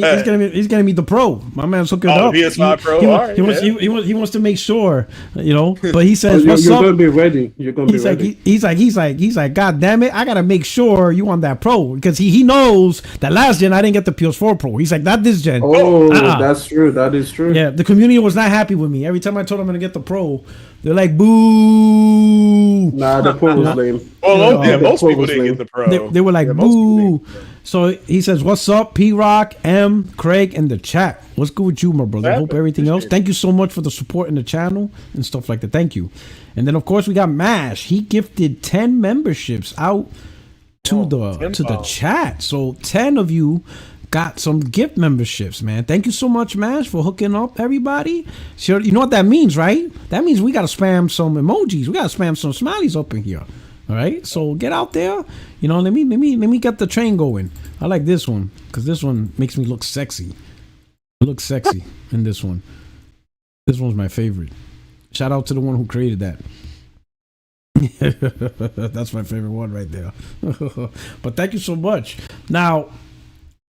He's gonna meet the pro. My man's hooking it up. PS5 Pro. He wants to make sure, But he says, "What's you're up?" Gonna be ready. You're gonna be ready. He's like, God damn it! I gotta make sure you on that pro because he knows that last gen I didn't get the PS4 Pro. He's like, not this gen. Oh, that's true. That is true. Yeah, the community was not happy with me. Every time I told them I'm gonna get the pro, they're like, boo. Nah, the pro was lame. Well, most people didn't get the pro. They were like, boo. So he says, what's up, P-Rock, M, Craig, and the chat? What's good with you, my brother? I hope everything else. Thank you so much for the support in the channel and stuff like that. Thank you. And then, of course, we got Mash. He gifted 10 memberships out to the chat. So 10 of you got some gift memberships, man. Thank you so much, Mash, for hooking up everybody. So, you know what that means, right? That means we got to spam some emojis. We got to spam some smileys up in here. All right, so get out there. Let me get the train going. I like this one because this one makes me look sexy. I look sexy in this one. This one's my favorite. Shout out to the one who created that. That's my favorite one right there. But thank you so much. Now,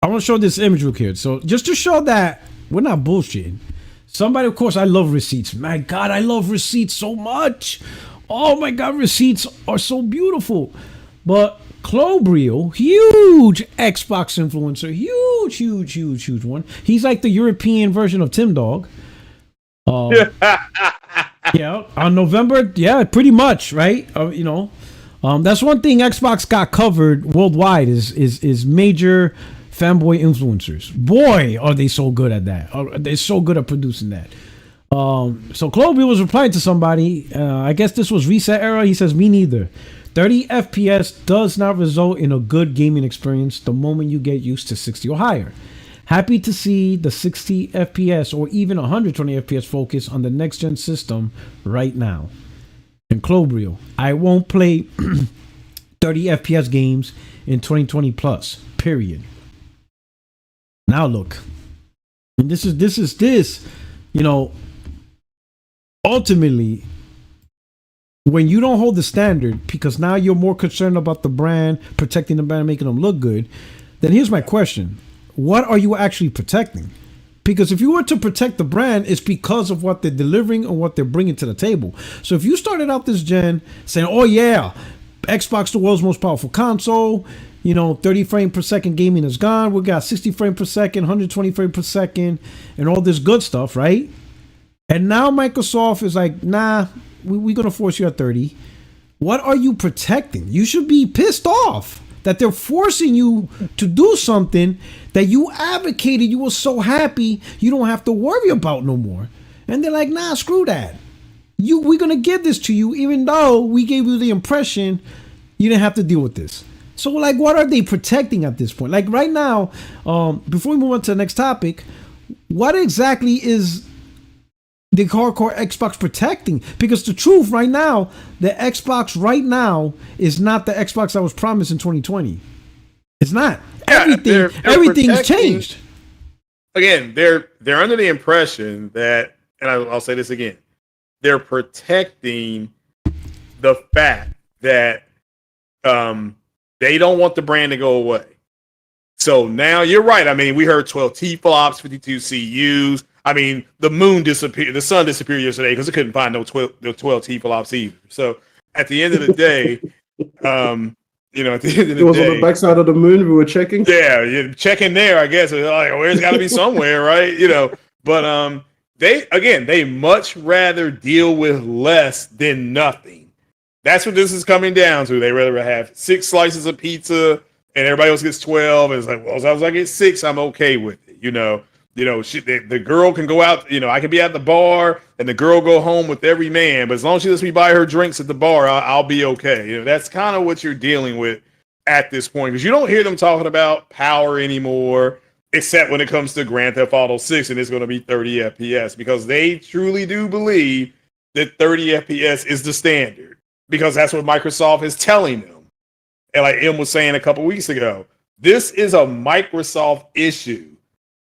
I want to show this image real quick. So just to show that we're not bullshitting. Somebody, of course, I love receipts. My God, I love receipts so much. Oh my God, receipts are so beautiful. But Clobrio, huge Xbox influencer, huge one. He's like the European version of Tim Dog. Yeah, on November, yeah, pretty much, right? That's one thing Xbox got covered worldwide is major fanboy influencers. Boy, are they so good at that. They're so good at producing that. So Clobio was replying to somebody. I guess this was Reset Era. He says, me neither. 30 FPS does not result in a good gaming experience the moment you get used to 60 or higher. Happy to see the 60 FPS or even 120 FPS focus on the next gen system right now. And Clobrio, I won't play 30 FPS games in 2020 plus, period. Now look, and this is ultimately, when you don't hold the standard because now you're more concerned about the brand, protecting the brand, making them look good, then here's my question. What are you actually protecting? Because if you were to protect the brand, it's because of what they're delivering and what they're bringing to the table. So if you started out this gen saying, oh yeah, Xbox, the world's most powerful console, 30 frame per second gaming is gone. We got 60 frame per second, 120 frame per second, and all this good stuff, right? And now Microsoft is like, nah, we're going to force you at 30. What are you protecting? You should be pissed off that they're forcing you to do something that you advocated. You were so happy you don't have to worry about no more. And they're like, nah, screw that. We're going to give this to you even though we gave you the impression you didn't have to deal with this. So, like, what are they protecting at this point? Like, right now, before we move on to the next topic, what exactly is the hardcore Xbox protecting? Because the truth right now, the Xbox right now is not the Xbox that was promised in 2020. It's not. Yeah, Everything's changed. Again, they're under the impression that, and I'll say this again, they're protecting the fact that they don't want the brand to go away. So now you're right. I mean, we heard 12 T-flops, 52 CUs. I mean, the moon disappeared. The sun disappeared yesterday because it couldn't find no 12 T-flops either. So at the end of the day, at the end of the day, it was on the backside of the moon. We were checking. Yeah, checking there. I guess it's like, well, it's got to be somewhere, right? But they much rather deal with less than nothing. That's what this is coming down to. They rather have 6 slices of pizza and everybody else gets 12. And it's like, well, as long as I get 6, I'm okay with it. The girl can go out. I can be at the bar and the girl go home with every man. But as long as she lets me buy her drinks at the bar, I'll be okay. That's kind of what you're dealing with at this point. Because you don't hear them talking about power anymore, except when it comes to Grand Theft Auto 6 and it's going to be 30 FPS. Because they truly do believe that 30 FPS is the standard. Because that's what Microsoft is telling them. And like M was saying a couple weeks ago, This is a Microsoft issue.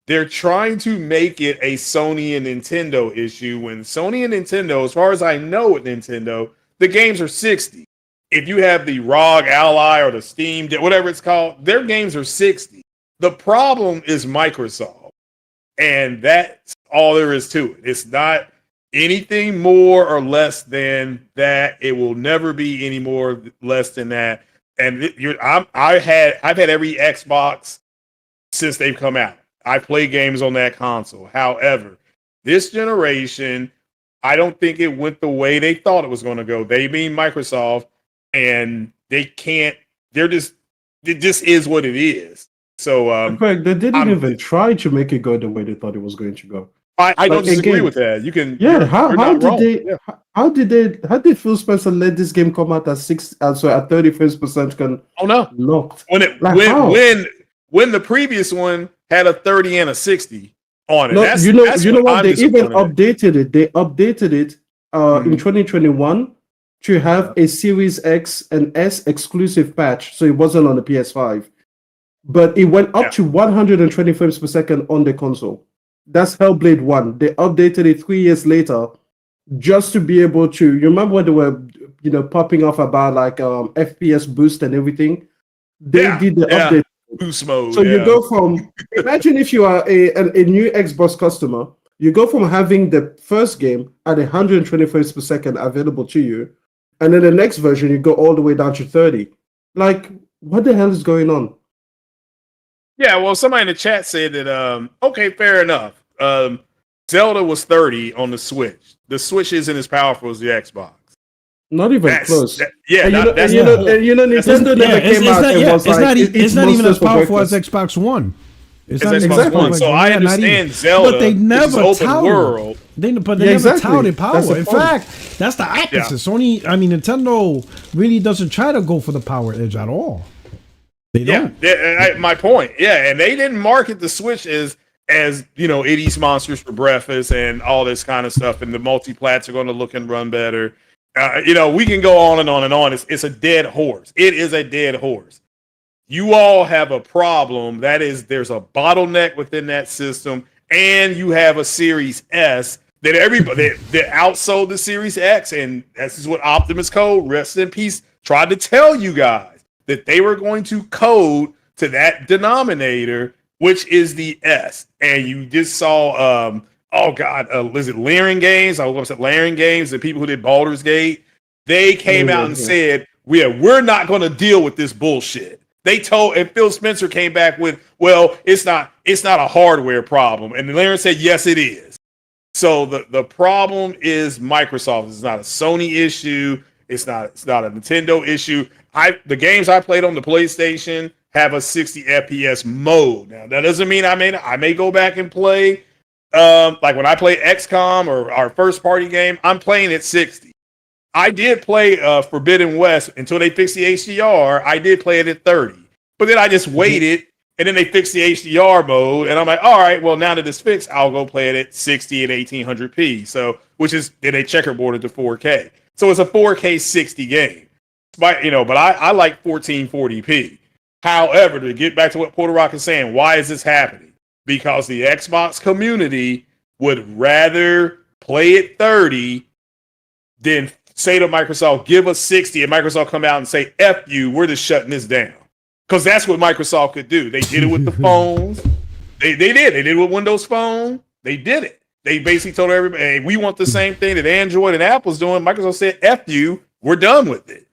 They're trying to make it a Sony and Nintendo issue when Sony and Nintendo, as far as I know with Nintendo, the games are 60. If you have the ROG Ally or the Steam, whatever it's called, their games are 60. The problem is Microsoft. And that's all there is to it. It's not anything more or less than that. It will never be any more less than that. And I've had every Xbox since they've come out. I play games on that console. However, this generation, I don't think it went the way they thought it was going to go. They mean Microsoft, and they can't. It just is what it is. So, Craig, they didn't even try to make it go the way they thought it was going to go. I don't disagree with that. You can, yeah. How did Phil Spencer let this game come out at 30 frames per second? Oh no, locked. When the previous one had a 30 and a 60 on it. No, you know what? They even updated it. They updated it in 2021 to have a Series X and S exclusive patch, so it wasn't on the PS5. But it went up to 120 frames per second on the console. That's Hellblade 1. They updated it 3 years later just to be able to. You remember when they were, popping off about like FPS boost and everything? They did the update boost mode. So you go from, imagine if you are a new Xbox customer, you go from having the first game at 120 frames per second available to you, and then the next version you go all the way down to 30. Like, what the hell is going on? Yeah, well, somebody in the chat said that, okay, fair enough. Zelda was 30 on the Switch. The Switch isn't as powerful as the Xbox. Not even close. Nintendo never came out and was like, it's not even as powerful as Xbox One. It's not Xbox One. So I understand Zelda, but they never open world. They never touted power. In fact, that's the opposite. Sony, Nintendo really doesn't try to go for the power edge at all. They don't. My point. Yeah, and they didn't market the Switch as it eats monsters for breakfast and all this kind of stuff, and the multi-plats are going to look and run better. We can go on and on and on. It's a dead horse. It is a dead horse. You all have a problem. That is, there's a bottleneck within that system, and you have a Series S that everybody that outsold the Series X, and this is what Optimus Code, rest in peace, tried to tell you guys, that they were going to code to that denominator, which is the S. And you just saw, was it Larian Games? I was going to say Larian Games, the people who did Baldur's Gate. They came out and said, we're not going to deal with this bullshit. And Phil Spencer came back with, well, it's not a hardware problem. And Larian said, yes, it is. So the problem is Microsoft. It's not a Sony issue. It's not a Nintendo issue. The games I played on the PlayStation have a 60 FPS mode. Now that doesn't mean I may go back and play like when I play XCOM or our first party game, I'm playing at 60. I did play Forbidden West until they fixed the HDR. I did play it at 30. But then I just waited and then they fixed the HDR mode and I'm like, all right, well now that it's fixed, I'll go play it at 60 and 1800p. So then they checkerboarded to 4K. So it's a 4K 60 game. But I like 1440p. However, to get back to what Porter Rock is saying, why is this happening? Because the Xbox community would rather play at 30 than say to Microsoft, give us 60, and Microsoft come out and say, F you, we're just shutting this down. Because that's what Microsoft could do. They did it with the phones. They did. They did it with Windows Phone. They did it. They basically told everybody, hey, we want the same thing that Android and Apple's doing. Microsoft said, F you, we're done with it.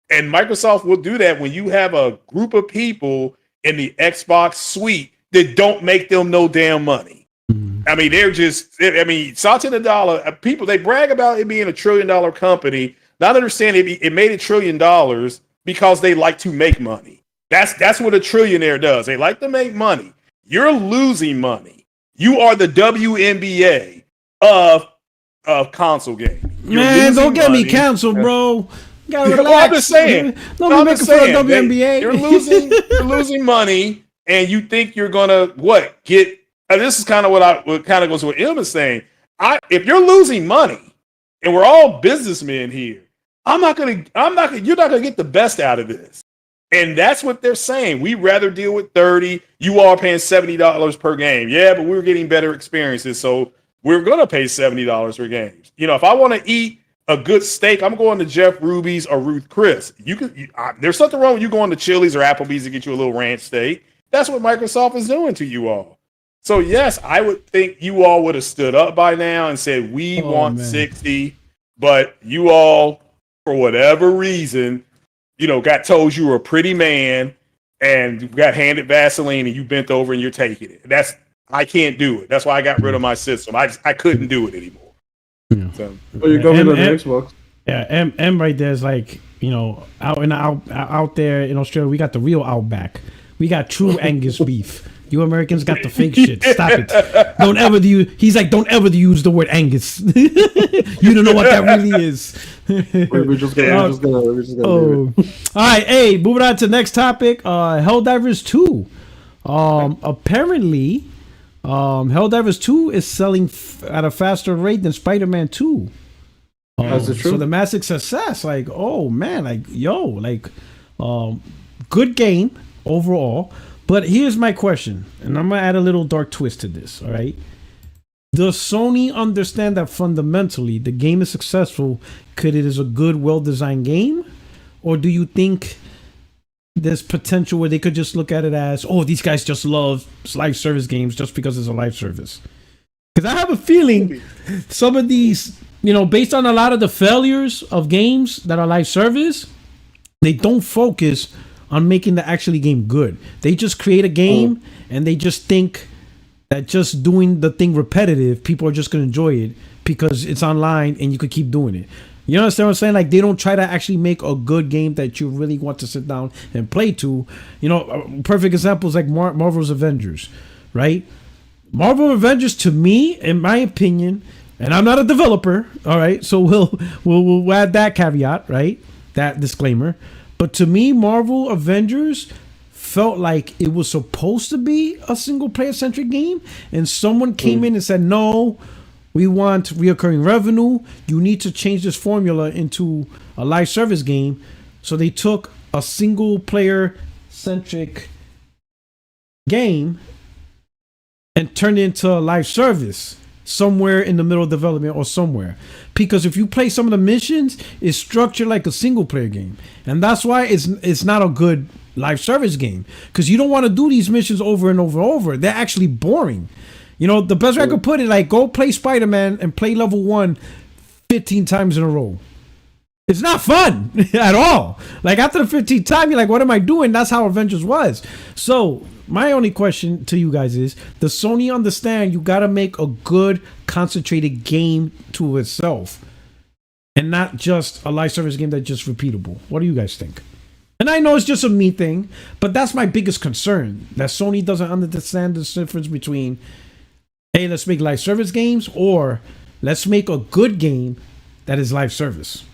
And Microsoft will do that when you have a group of people in the Xbox suite that don't make them no damn money. They're just, salt in the dollar. People, they brag about it being $1 trillion company, not understanding it made $1 trillion because they like to make money. That's what a trillionaire does. They like to make money. You're losing money. You are the WNBA of console gaming. Man, don't get me canceled, bro. Well, I'm just saying. Don't be making fun of WNBA. You're losing money, and you think you're gonna get? This is kind of what kind of goes with what is saying. If you're losing money, and we're all businessmen here, you're not gonna get the best out of this. And that's what they're saying. We'd rather deal with 30. You all are paying $70 per game. Yeah, but we're getting better experiences. So we're going to pay $70 for games. You know, if I want to eat a good steak, I'm going to Jeff Ruby's or Ruth Chris. There's something wrong with you going to Chili's or Applebee's to get you a little ranch steak. That's what Microsoft is doing to you all. So, yes, I would think you all would have stood up by now and said, we want 60. But you all, for whatever reason, you know, got told you were a pretty man and you got handed Vaseline and you bent over and you're taking it. I can't do it. That's why I got rid of my system. I couldn't do it anymore. Yeah. So, you go with the Xbox. Yeah, M right there is like, you know, out there in Australia, we got the real Outback. We got true Angus beef. You Americans got the fake shit. Stop it. Don't ever use. He's like, don't ever use the word Angus. You don't know what that really is. We're just gonna All right, hey, moving on to the next topic. HellDivers 2. Apparently, HellDivers 2 is selling at a faster rate than Spider-Man 2. Is it true? So the massive success, like, oh man, like, yo, like, good game overall. But here's my question, and I'm gonna add a little dark twist to this. All right, does Sony understand that fundamentally the game is successful because it is a good, well-designed game, or do you think there's potential where they could just look at it as, oh, these guys just love live service games just because it's a live service? Because I have a feeling some of these, you know, based on a lot of the failures of games that are live service, they don't focus on making the actually game good. They just create a game and they just think that just doing the thing repetitive, people are just going to enjoy it because it's online and you could keep doing it. You understand what I'm saying? Like, they don't try to actually make a good game that you really want to sit down and play to. You know, a perfect example is like Marvel's Avengers, right? Marvel Avengers, to me, in my opinion, and I'm not a developer, all right? So we'll add that caveat, right? That disclaimer. But to me, Marvel Avengers felt like it was supposed to be a single player centric game, and someone came in and said, no, we want reoccurring revenue. You need to change this formula into a live service game. So they took a single player centric game and turned it into a live service somewhere in the middle of development or somewhere. Because if you play some of the missions, it's structured like a single player game. And that's why it's not a good live service game. Because you don't want to do these missions over and over and over. They're actually boring. You know, the best way I could put it, like, go play Spider-Man and play level 1 15 times in a row. It's not fun at all. Like, after the 15th time, you're like, what am I doing? That's how Avengers was. So my only question to you guys is, does Sony understand you got to make a good, concentrated game to itself and not just a live service game that's just repeatable? What do you guys think? And I know it's just a me thing, but that's my biggest concern, that Sony doesn't understand the difference between, hey, let's make live service games, or let's make a good game that is live service.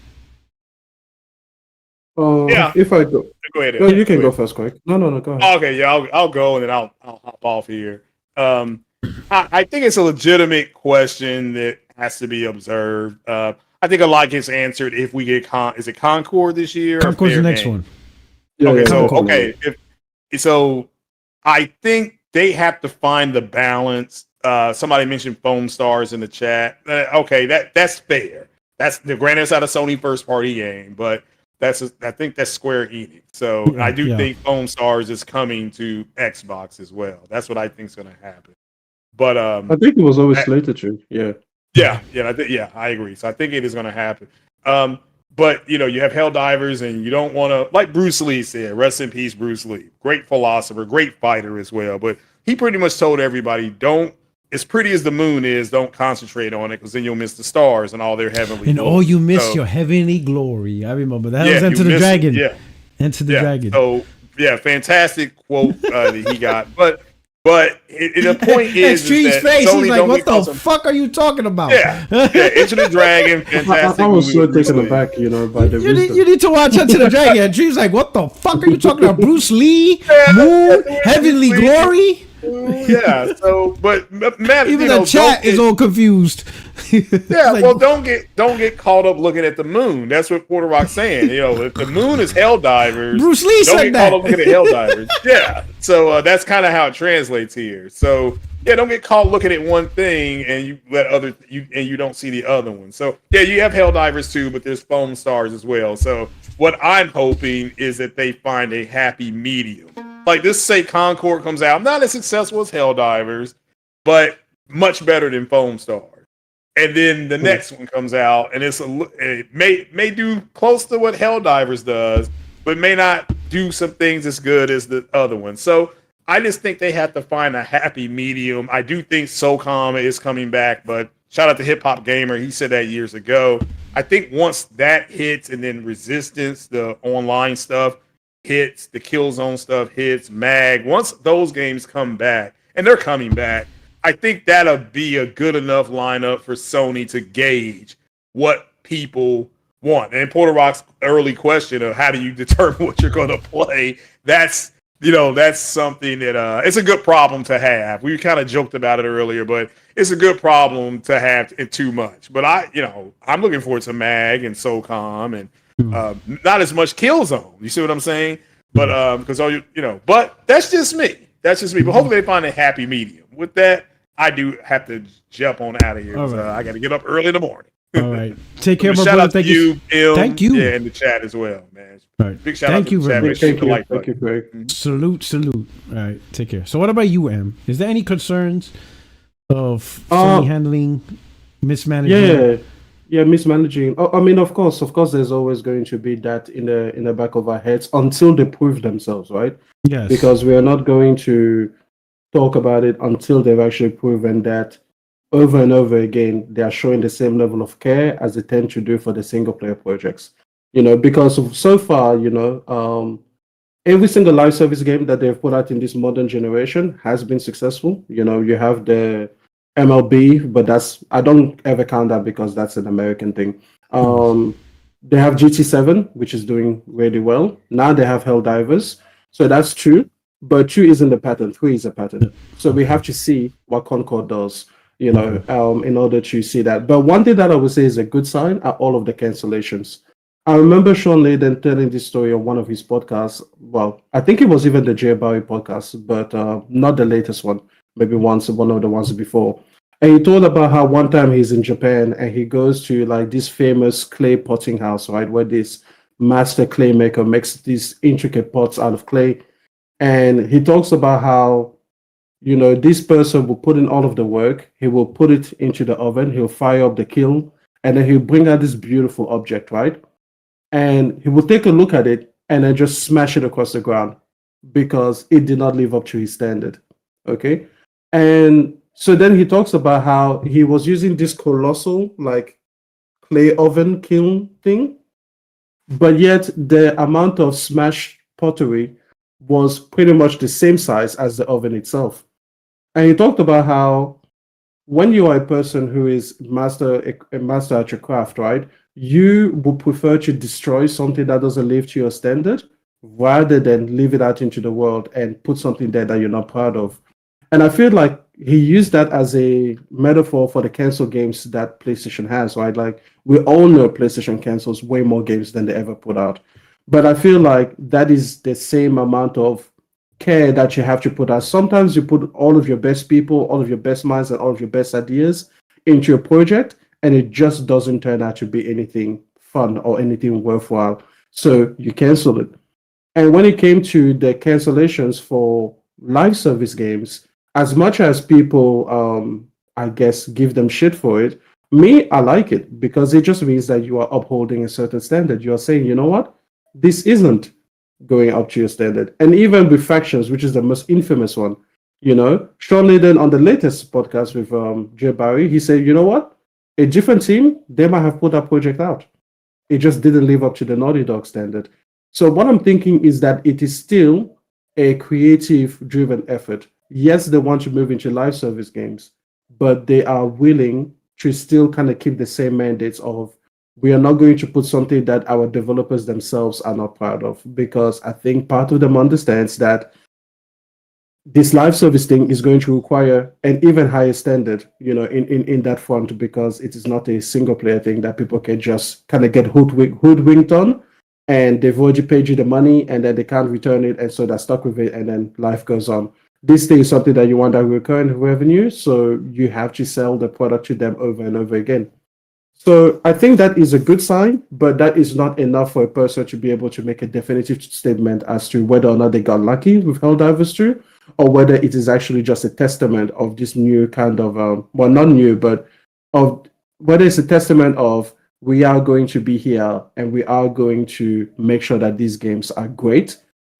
Yeah. If I go ahead. No, you can go first, quick. No, go ahead. Okay, yeah, I'll go and then I'll hop off here. I think it's a legitimate question that has to be observed. I think a lot gets answered if we get is it Concord this year? Concord's the next one. Yeah, okay, so Concord. so I think they have to find the balance. Somebody mentioned Foam Stars in the chat. Okay, that's fair. That's the granted it's not a Sony first party game, but I think that's Square Enix. So I do think Foam Stars is coming to Xbox as well. That's what I think is going to happen. But I think it was always slated to. Yeah, I agree. So I think it is going to happen. But you know, you have HellDivers, and you don't want to, like Bruce Lee said, rest in peace, Bruce Lee. Great philosopher, great fighter as well. But he pretty much told everybody, don't, as pretty as the moon is, don't concentrate on it, because then you'll miss the stars and all their heavenly and glory. oh, you missed your heavenly glory. I remember that was Enter the Dragon. Enter the Dragon. So fantastic quote that he got. But the point is that face, Sony he's like, what the fuck are you talking about? Enter the Dragon, fantastic. I was so taken aback, by the you need to watch Enter the Dragon. And Dream's like, what the fuck are you talking about? Bruce Lee, Moon, Heavenly Glory. Yeah. So, but Matt, Even you the know, chat is all confused. yeah, Like, well, don't get caught up looking at the moon. That's what Porter Rock's saying. You know, if the moon is Helldivers, Bruce Lee don't said get that. caught up looking at Helldivers. Yeah, so that's kind of how it translates here. So yeah, don't get caught looking at one thing and you don't see the other one. So yeah, you have Helldivers too, but there's Foam Stars as well. So what I'm hoping is that they find a happy medium. Like this, say Concord comes out, not as successful as Helldivers, but much better than Foam Stars. And then the next one comes out, and it may do close to what Helldivers does, but may not do some things as good as the other one. So I just think they have to find a happy medium. I do think SOCOM is coming back, but shout out to Hip Hop Gamer. He said that years ago. I think once that hits, and then Resistance, the online stuff hits, the Killzone stuff hits, Mag. Once those games come back, and they're coming back, I think that'll be a good enough lineup for Sony to gauge what people want. And Porter Rock's early question of how do you determine what you're going to play, that's something that it's a good problem to have. We kind of joked about it earlier, but it's a good problem to have too much. But I'm looking forward to Mag and SOCOM and not as much Killzone. You see what I'm saying? But because but that's just me. That's just me. But hopefully they find a happy medium. With that, I do have to jump on out of here. All right. I got to get up early in the morning. All right. Take care, my Shout brother. out to Thank you. you. Thank you. Yeah, in the chat as well, man. All right. Big shout Thank out you to the very chat. much. Thank you, Greg. Salute. All right. Take care. So what about you, Em? Is there any concerns of Sony handling mismanagement? Yeah, mismanaging. I mean, of course, there's always going to be that in the back of our heads until they prove themselves, right? Yes. Because we are not going to talk about it until they've actually proven that over and over again they are showing the same level of care as they tend to do for the single player projects. Because so far, every single live service game that they've put out in this modern generation has been successful. You have the MLB, but I don't ever count that because that's an American thing. They have GT7, which is doing really well. Now they have Helldivers, so that's 2. But 2 isn't the pattern. 3 is a pattern. So we have to see what Concord does, in order to see that. But one thing that I would say is a good sign are all of the cancellations. I remember Sean Layden telling this story on one of his podcasts. Well, I think it was even the Jay Bowie podcast, but not the latest one. Maybe one of the ones before. And he told about how one time he's in Japan and he goes to like this famous clay potting house, right, where this master clay maker makes these intricate pots out of clay. And he talks about how, this person will put in all of the work. He will put it into the oven. He'll fire up the kiln, and then he'll bring out this beautiful object, right? And he will take a look at it and then just smash it across the ground because it did not live up to his standard. Okay. And so then he talks about how he was using this colossal, like, clay oven kiln thing, but yet the amount of smashed pottery was pretty much the same size as the oven itself. And he talked about how when you are a person who is a master at your craft, right, you would prefer to destroy something that doesn't live to your standard rather than leave it out into the world and put something there that you're not proud of. And I feel like he used that as a metaphor for the cancel games that PlayStation has, right? Like, we all know PlayStation cancels way more games than they ever put out. But I feel like that is the same amount of care that you have to put out. Sometimes you put all of your best people, all of your best minds, and all of your best ideas into a project, and it just doesn't turn out to be anything fun or anything worthwhile. So you cancel it. And when it came to the cancellations for live service games, as much as people, I guess, give them shit for it, me, I like it because it just means that you are upholding a certain standard. You are saying, you know what? This isn't going up to your standard. And even with Factions, which is the most infamous one, Sean Layden on the latest podcast with Jay Barry, he said, you know what? A different team, they might have put that project out. It just didn't live up to the Naughty Dog standard. So what I'm thinking is that it is still a creative-driven effort. Yes, they want to move into live service games, but they are willing to still kind of keep the same mandates of, we are not going to put something that our developers themselves are not proud of, because I think part of them understands that this live service thing is going to require an even higher standard, in that front, because it is not a single player thing that people can just kind of get hoodwinked on, and they've already paid you the money and then they can't return it, and so they're stuck with it, and then life goes on. This thing is something that you want that recurring revenue, so you have to sell the product to them over and over again. So I think that is a good sign, but that is not enough for a person to be able to make a definitive statement as to whether or not they got lucky with HellDivers 2, or whether it is actually just a testament of this new kind of, well, not new, but of whether it's a testament of we are going to be here and we are going to make sure that these games are great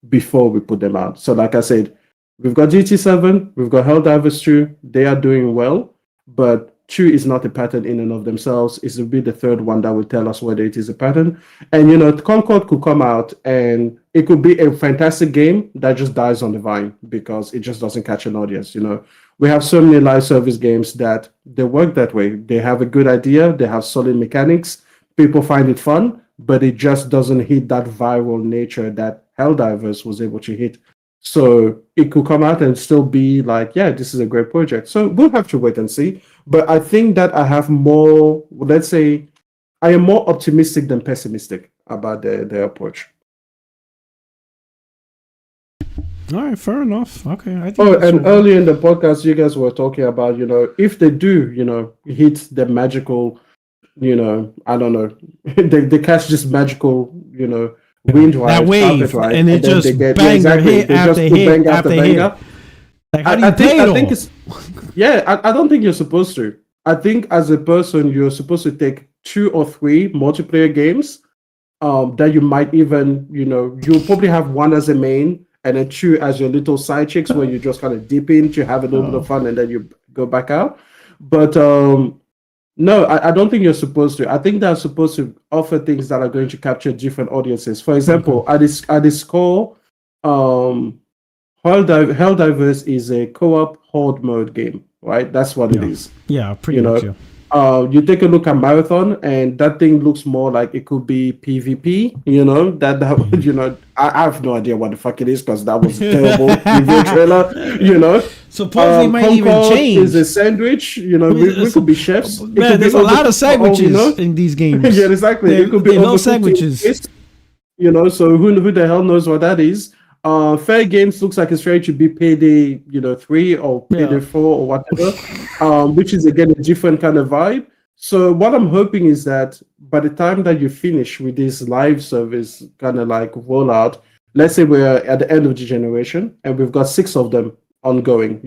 before we put them out. So like I said, we've got GT7, we've got HellDivers 2, they are doing well, but 2 is not a pattern in and of themselves. It will be the third one that will tell us whether it is a pattern. And, Concord could come out and it could be a fantastic game that just dies on the vine because it just doesn't catch an audience. We have so many live service games that they work that way. They have a good idea. They have solid mechanics. People find it fun, but it just doesn't hit that viral nature that HellDivers was able to hit. So it could come out and still be like, yeah, this is a great project. So we'll have to wait and see. But I think that I have more, let's say, I am more optimistic than pessimistic about their approach. All right, fair enough. Okay. And earlier in the podcast, you guys were talking about, if they do, hit the magical, I don't know, they catch this magical, wind that wave, right? And it just bang hit after hit after hit. Like, how do you pay it all? I don't think you're supposed to. I think as a person, you're supposed to take 2 or 3 multiplayer games that you might even, you'll probably have 1 as a main and then 2 as your little side chicks where you just kind of dip in to have a little bit of fun and then you go back out. But no, I don't think you're supposed to. I think they're supposed to offer things that are going to capture different audiences. For example, at its core, HellDivers is a co-op horde mode game, right? That's what it is. Yeah, pretty much. Yeah. You take a look at Marathon, and that thing looks more like it could be PvP. I have no idea what the fuck it is because that was a terrible review trailer. Supposedly might even change. Is a sandwich. We could be chefs. Man, there's a lot of sandwiches in these games. Yeah, exactly. It could be no sandwiches. So who the hell knows what that is? Fair Games looks like it's ready to be Payday, 3 or Payday 4 or whatever, which is again a different kind of vibe. So what I'm hoping is that by the time that you finish with this live service kind of like rollout, let's say we're at the end of the generation and we've got 6 of them ongoing,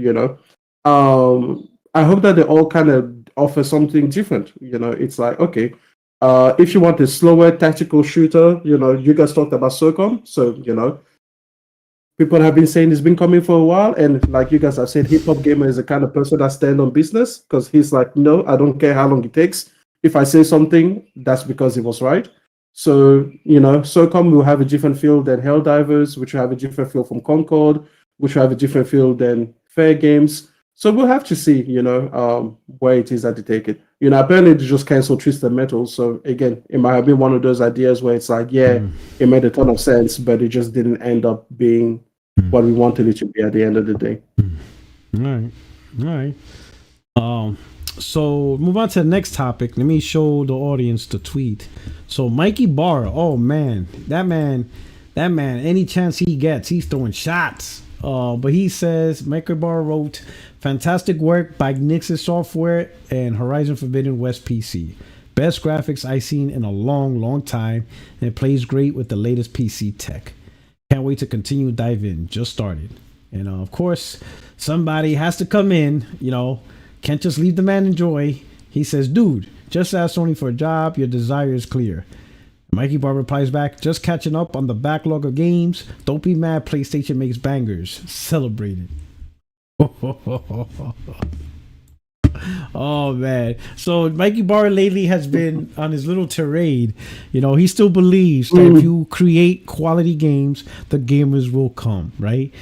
I hope that they all kind of offer something different. It's like, okay, if you want a slower tactical shooter, you guys talked about SOCOM, so people have been saying it's been coming for a while, and like you guys have said, Hip Hop Gamer is the kind of person that stands on business because he's like, no, I don't care how long it takes. If I say something, that's because it was right. So, SOCOM will have a different feel than HellDivers, which will have a different feel from Concord, which will have a different feel than Fair Games. So we'll have to see, where it is that they take it. Apparently they just canceled Twisted Metal. So again, it might have been one of those ideas where it's like, it made a ton of sense, but it just didn't end up being what we wanted it to be at the end of the day. All right. So move on to the next topic. Let me show the audience the tweet. So Mikey Barr, oh man, that man, any chance he gets, he's throwing shots. But he says, Mikey Barr wrote, fantastic work by Nix's Software and Horizon Forbidden West PC. Best graphics I've seen in a long time, and it plays great with the latest PC tech. Can't wait to continue dive in. Just started. And of course, somebody has to come in, can't just leave the man enjoy. He says, dude, just ask Sony for a job. Your desire is clear. Mikey Barr replies back, just catching up on the backlog of games. Don't be mad, PlayStation makes bangers. Celebrate it. Oh man. So Mikey Barr lately has been on his little tirade. He still believes that if you create quality games, the gamers will come, right?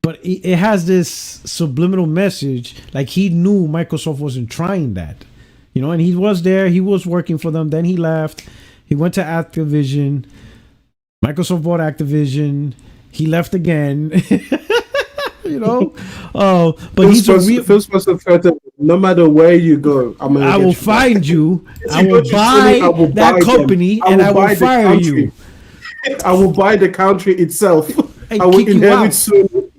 But it has this subliminal message, like he knew Microsoft wasn't trying that. And he was there, he was working for them, then he left. He went to Activision. Microsoft bought Activision. He left again. you know. But he's a real. Phil Spencer threatened, no matter where you go, I will find you. I will buy that company, and I will fire you. I will buy the country itself. And I will kick you inherit out. soon.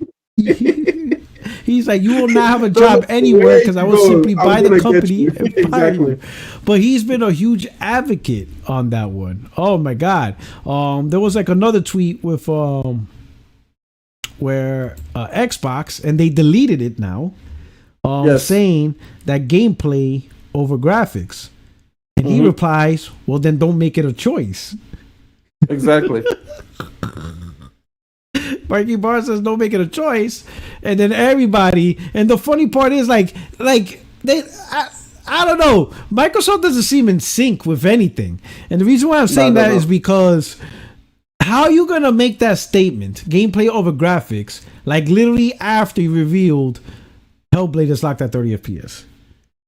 He's like, you will not have a job anywhere because I will simply buy the company and fire you. But he's been a huge advocate on that one. Oh my God. There was like another tweet with where Xbox, and they deleted it now, saying that gameplay over graphics. And he replies, well, then don't make it a choice. Exactly. Mikey Barr says don't make it a choice, and then everybody. And the funny part is like they. I don't know. Microsoft doesn't seem in sync with anything, and the reason why I'm saying that is because how are you gonna make that statement, gameplay over graphics, like literally after you revealed Hellblade is locked at 30 FPS?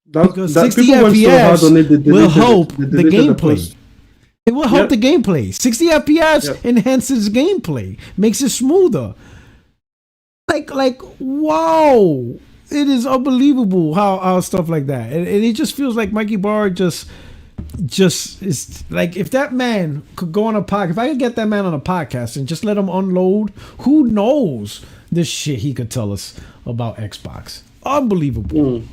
Because 60 FPS will help the gameplay. It will help the gameplay. 60 FPS enhances gameplay, makes it smoother. Like, wow. It is unbelievable how stuff like that. And it just feels like Mikey Barr just is like, if that man could go on a podcast, if I could get that man on a podcast and just let him unload, who knows the shit he could tell us about Xbox. Unbelievable.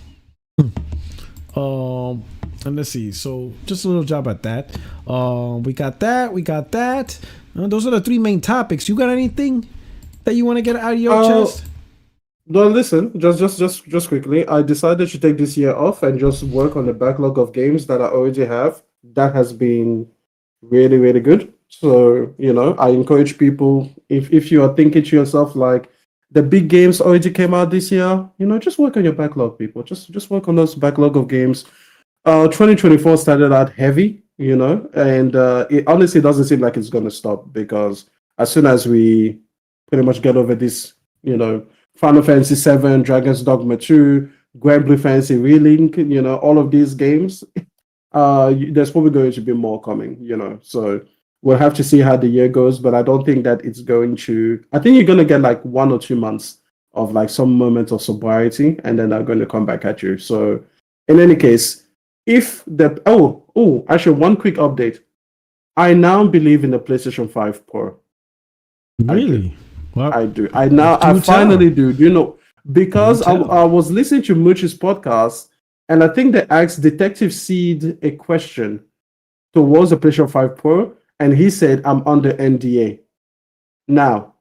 And let's see. So just a little job at that. We got that. Those are the three main topics. You got anything that you want to get out of your chest? No, listen. Just quickly. I decided to take this year off and just work on the backlog of games that I already have. That has been really, really good. So I encourage people, if you are thinking to yourself like the big games already came out this year, just work on your backlog, people. Just work on those backlog of games. 2024 started out heavy, and it honestly doesn't seem like it's going to stop, because as soon as we pretty much get over this, Final Fantasy 7, Dragon's Dogma 2, Grand Blue Fantasy Relink, all of these games, there's probably going to be more coming, so we'll have to see how the year goes, but I don't think that it's going to, I think you're going to get like 1 or 2 months of like some moment of sobriety, and then they're going to come back at you. So in any case, if the actually one quick update. I now believe in the PlayStation 5 Pro. Really? I do. I finally do. Because I was listening to Mooch's podcast, and I think they asked Detective Seed a question towards the PlayStation 5 Pro, and he said, I'm under NDA. Now,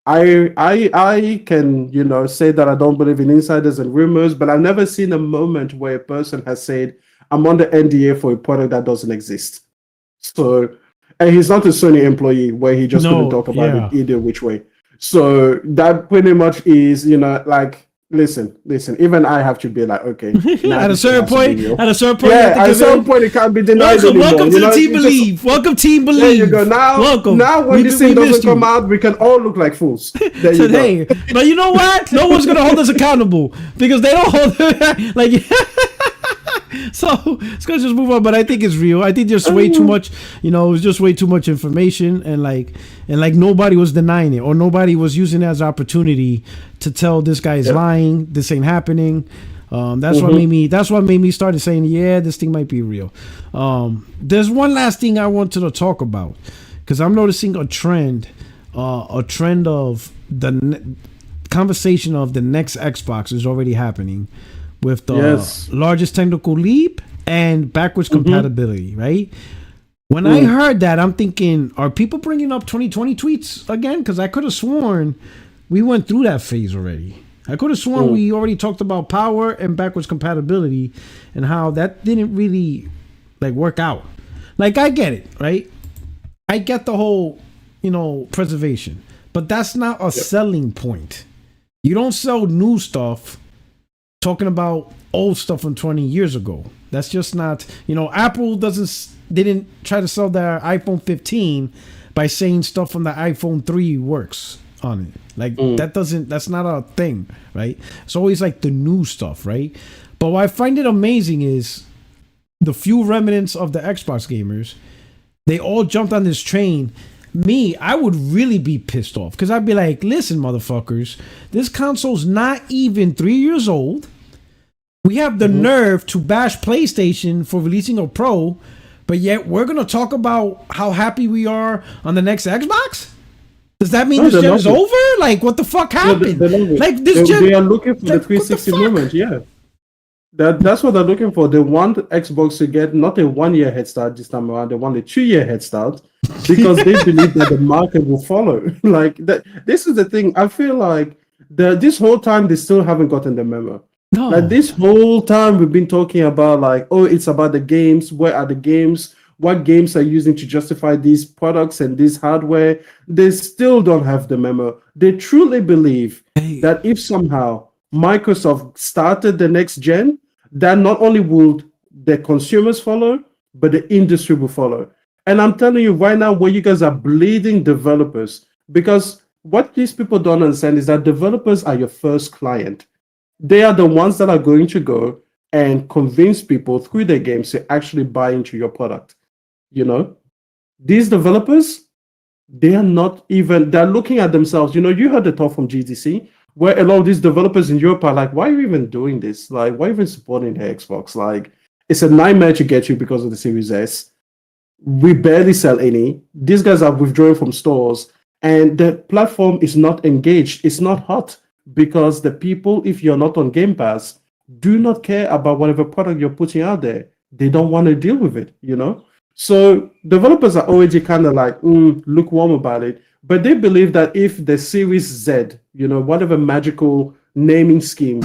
I can, say that I don't believe in insiders and rumors, but I've never seen a moment where a person has said, I'm under NDA for a product that doesn't exist. So, and he's not a Sony employee where he just couldn't talk about it either which way. So that pretty much is, listen, even I have to be like, okay. At a certain point, at a certain point, it can't be denied anymore. Welcome to Team Believe. Welcome Team Believe. There you go. Now when this thing doesn't come out, we can all look like fools. There you go. But you know what? No one's gonna hold us accountable because they don't hold like. So let's just move on. But I think it's real. I think there's way too much. It was just way too much information, and nobody was denying it, or nobody was using it as an opportunity to tell this guy is lying. This ain't happening. That's what made me started saying, yeah, this thing might be real. There's one last thing I wanted to talk about, because I'm noticing a trend of the conversation of the next Xbox is already happening, with the largest technical leap and backwards compatibility, right? When I heard that, I'm thinking, are people bringing up 2020 tweets again? Because I could have sworn we went through that phase already. I could have sworn we already talked about power and backwards compatibility and how that didn't really work out. I get it, right? I get the whole, preservation, but that's not a selling point. You don't sell new stuff talking about old stuff from 20 years ago. That's just not, Apple didn't try to sell their iPhone 15 by saying stuff from the iPhone 3 works on it. That's not a thing, right? It's always the new stuff, right? But what I find it amazing is the few remnants of the Xbox gamers, they all jumped on this train I would really be pissed off because I'd be like, listen, motherfuckers, this console's not even 3 years old. We have the nerve to bash PlayStation for releasing a Pro, but yet we're going to talk about how happy we are on the next Xbox? Does that mean this gen is over? Like, what the fuck happened? Like, this gen... They are looking for the 360 moment, yeah. That's what they're looking for. They want Xbox to get not a 1 year head start this time around. They want a 2 year head start because they believe that the market will follow. Like, this is the thing. I feel like this whole time they still haven't gotten the memo. No. Like, this whole time we've been talking about, like, oh, it's about the games. Where are the games? What games are using to justify these products and this hardware? They still don't have the memo. They truly believe that if somehow Microsoft started the next gen, that not only will the consumers follow, but the industry will follow. And I'm telling you right now, where you guys are bleeding developers, because what these people don't understand is that developers are your first client. They are the ones that are going to go and convince people through their games to actually buy into your product. You know, these developers, they're looking at themselves. You know, you heard the talk from GDC, where a lot of these developers in Europe are like, why are you even doing this? Like, why are you even supporting the Xbox? Like, it's a nightmare to get you because of the Series S. We barely sell any. These guys are withdrawing from stores, and the platform is not engaged. It's not hot because the people, if you're not on Game Pass, do not care about whatever product you're putting out there. They don't want to deal with it, you know? So developers are already kind of like lukewarm about it, but they believe that if the Series Z, you know, whatever magical naming scheme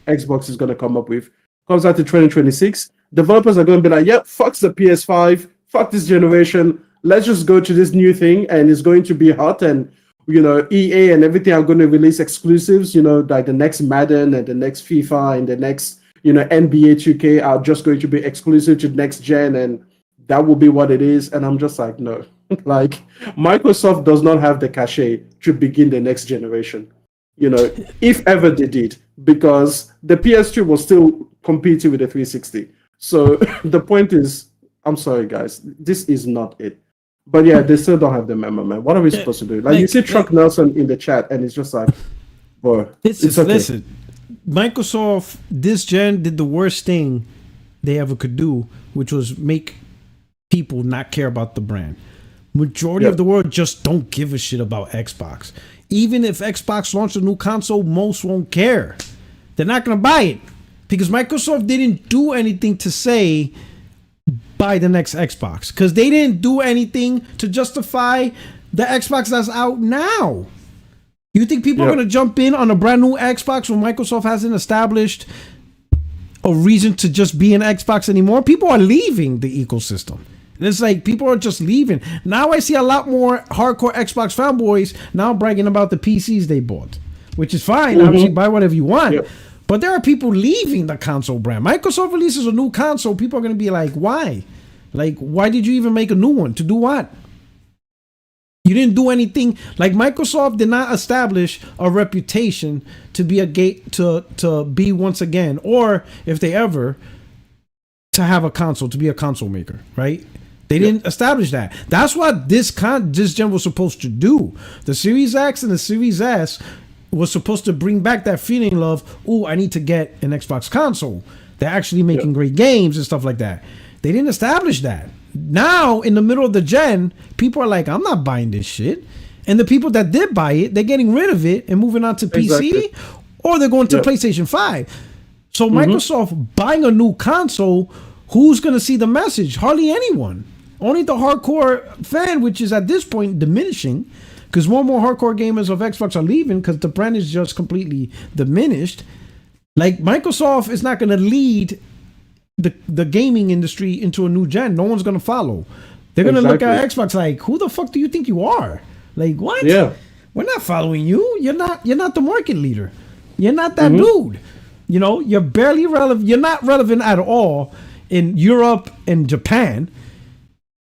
Xbox is going to come up with, comes out to 2026, developers are going to be like, yep, fuck the PS5, fuck this generation, let's just go to this new thing, and it's going to be hot, and, you know, EA and everything are going to release exclusives, you know, like the next Madden and the next FIFA and the next, you know, NBA 2K are just going to be exclusive to next gen, and that will be what it is. And I'm just like, no. Like, Microsoft does not have the cachet to begin the next generation, you know, if ever they did, because the PS2 was still competing with the 360. So the point is, I'm sorry, guys, this is not it. But yeah, they still don't have the memo, man. What are we supposed to do? Like, you see Truck Nelson in the chat, and it's just like, boy, it's okay. Listen, Microsoft, this gen did the worst thing they ever could do, which was make people not care about the brand. Majority of the world just don't give a shit about Xbox. Even if Xbox launched a new console, most won't care. They're not going to buy it because Microsoft didn't do anything to say buy the next Xbox, because they didn't do anything to justify the Xbox that's out now. You think people are going to jump in on a brand new Xbox when Microsoft hasn't established a reason to just be an Xbox anymore? People are leaving the ecosystem. It's like people are just leaving. Now I see a lot more hardcore Xbox fanboys now bragging about the PCs they bought, which is fine. Obviously, buy whatever you want. Yep. But there are people leaving the console brand. Microsoft releases a new console. People are going to be like, why? Like, why did you even make a new one? To do what? You didn't do anything. Like, Microsoft did not establish a reputation to be a gate to be once again, or if they ever, to have a console, to be a console maker, right? They didn't establish that. That's what this gen was supposed to do. The Series X and the Series S was supposed to bring back that feeling of, oh, I need to get an Xbox console. They're actually making great games and stuff like that. They didn't establish that. Now, in the middle of the gen, people are like, I'm not buying this shit. And the people that did buy it, they're getting rid of it and moving on to PC, or they're going to PlayStation 5. So Microsoft buying a new console, who's going to see the message? Hardly anyone. Only the hardcore fan, which is at this point diminishing, because more and more hardcore gamers of Xbox are leaving because the brand is just completely diminished. Like, Microsoft is not going to lead the gaming industry into a new gen. No one's going to follow. They're going to look at Xbox like, who the fuck do you think you are? Like, what? Yeah. We're not following you. You're not the market leader. You're not that dude. You know, you're barely relevant. You're not relevant at all in Europe and Japan.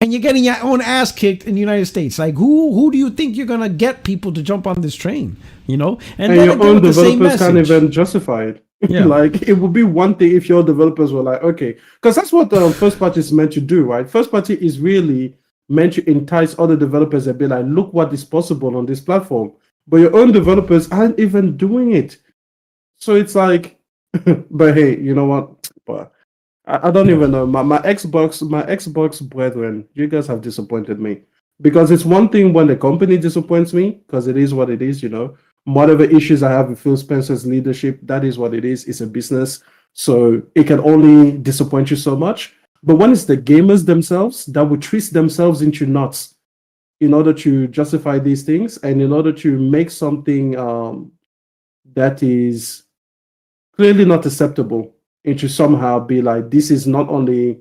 And you're getting your own ass kicked in the United States. Like, who do you think you're gonna get people to jump on this train? You know, and your own developers can't even justify it. Yeah. Like, it would be one thing if your developers were like, okay, because that's what first party is meant to do, right? First party is really meant to entice other developers and be like, look what is possible on this platform. But your own developers aren't even doing it. So it's like, but hey, you know what? But I don't even know. My Xbox brethren, you guys have disappointed me. Because it's one thing when the company disappoints me, because it is what it is, you know. Whatever issues I have with Phil Spencer's leadership, that is what it is. It's a business. So it can only disappoint you so much. But when it's the gamers themselves that would twist themselves into knots in order to justify these things and in order to make something that is clearly not acceptable into somehow be like, this is not only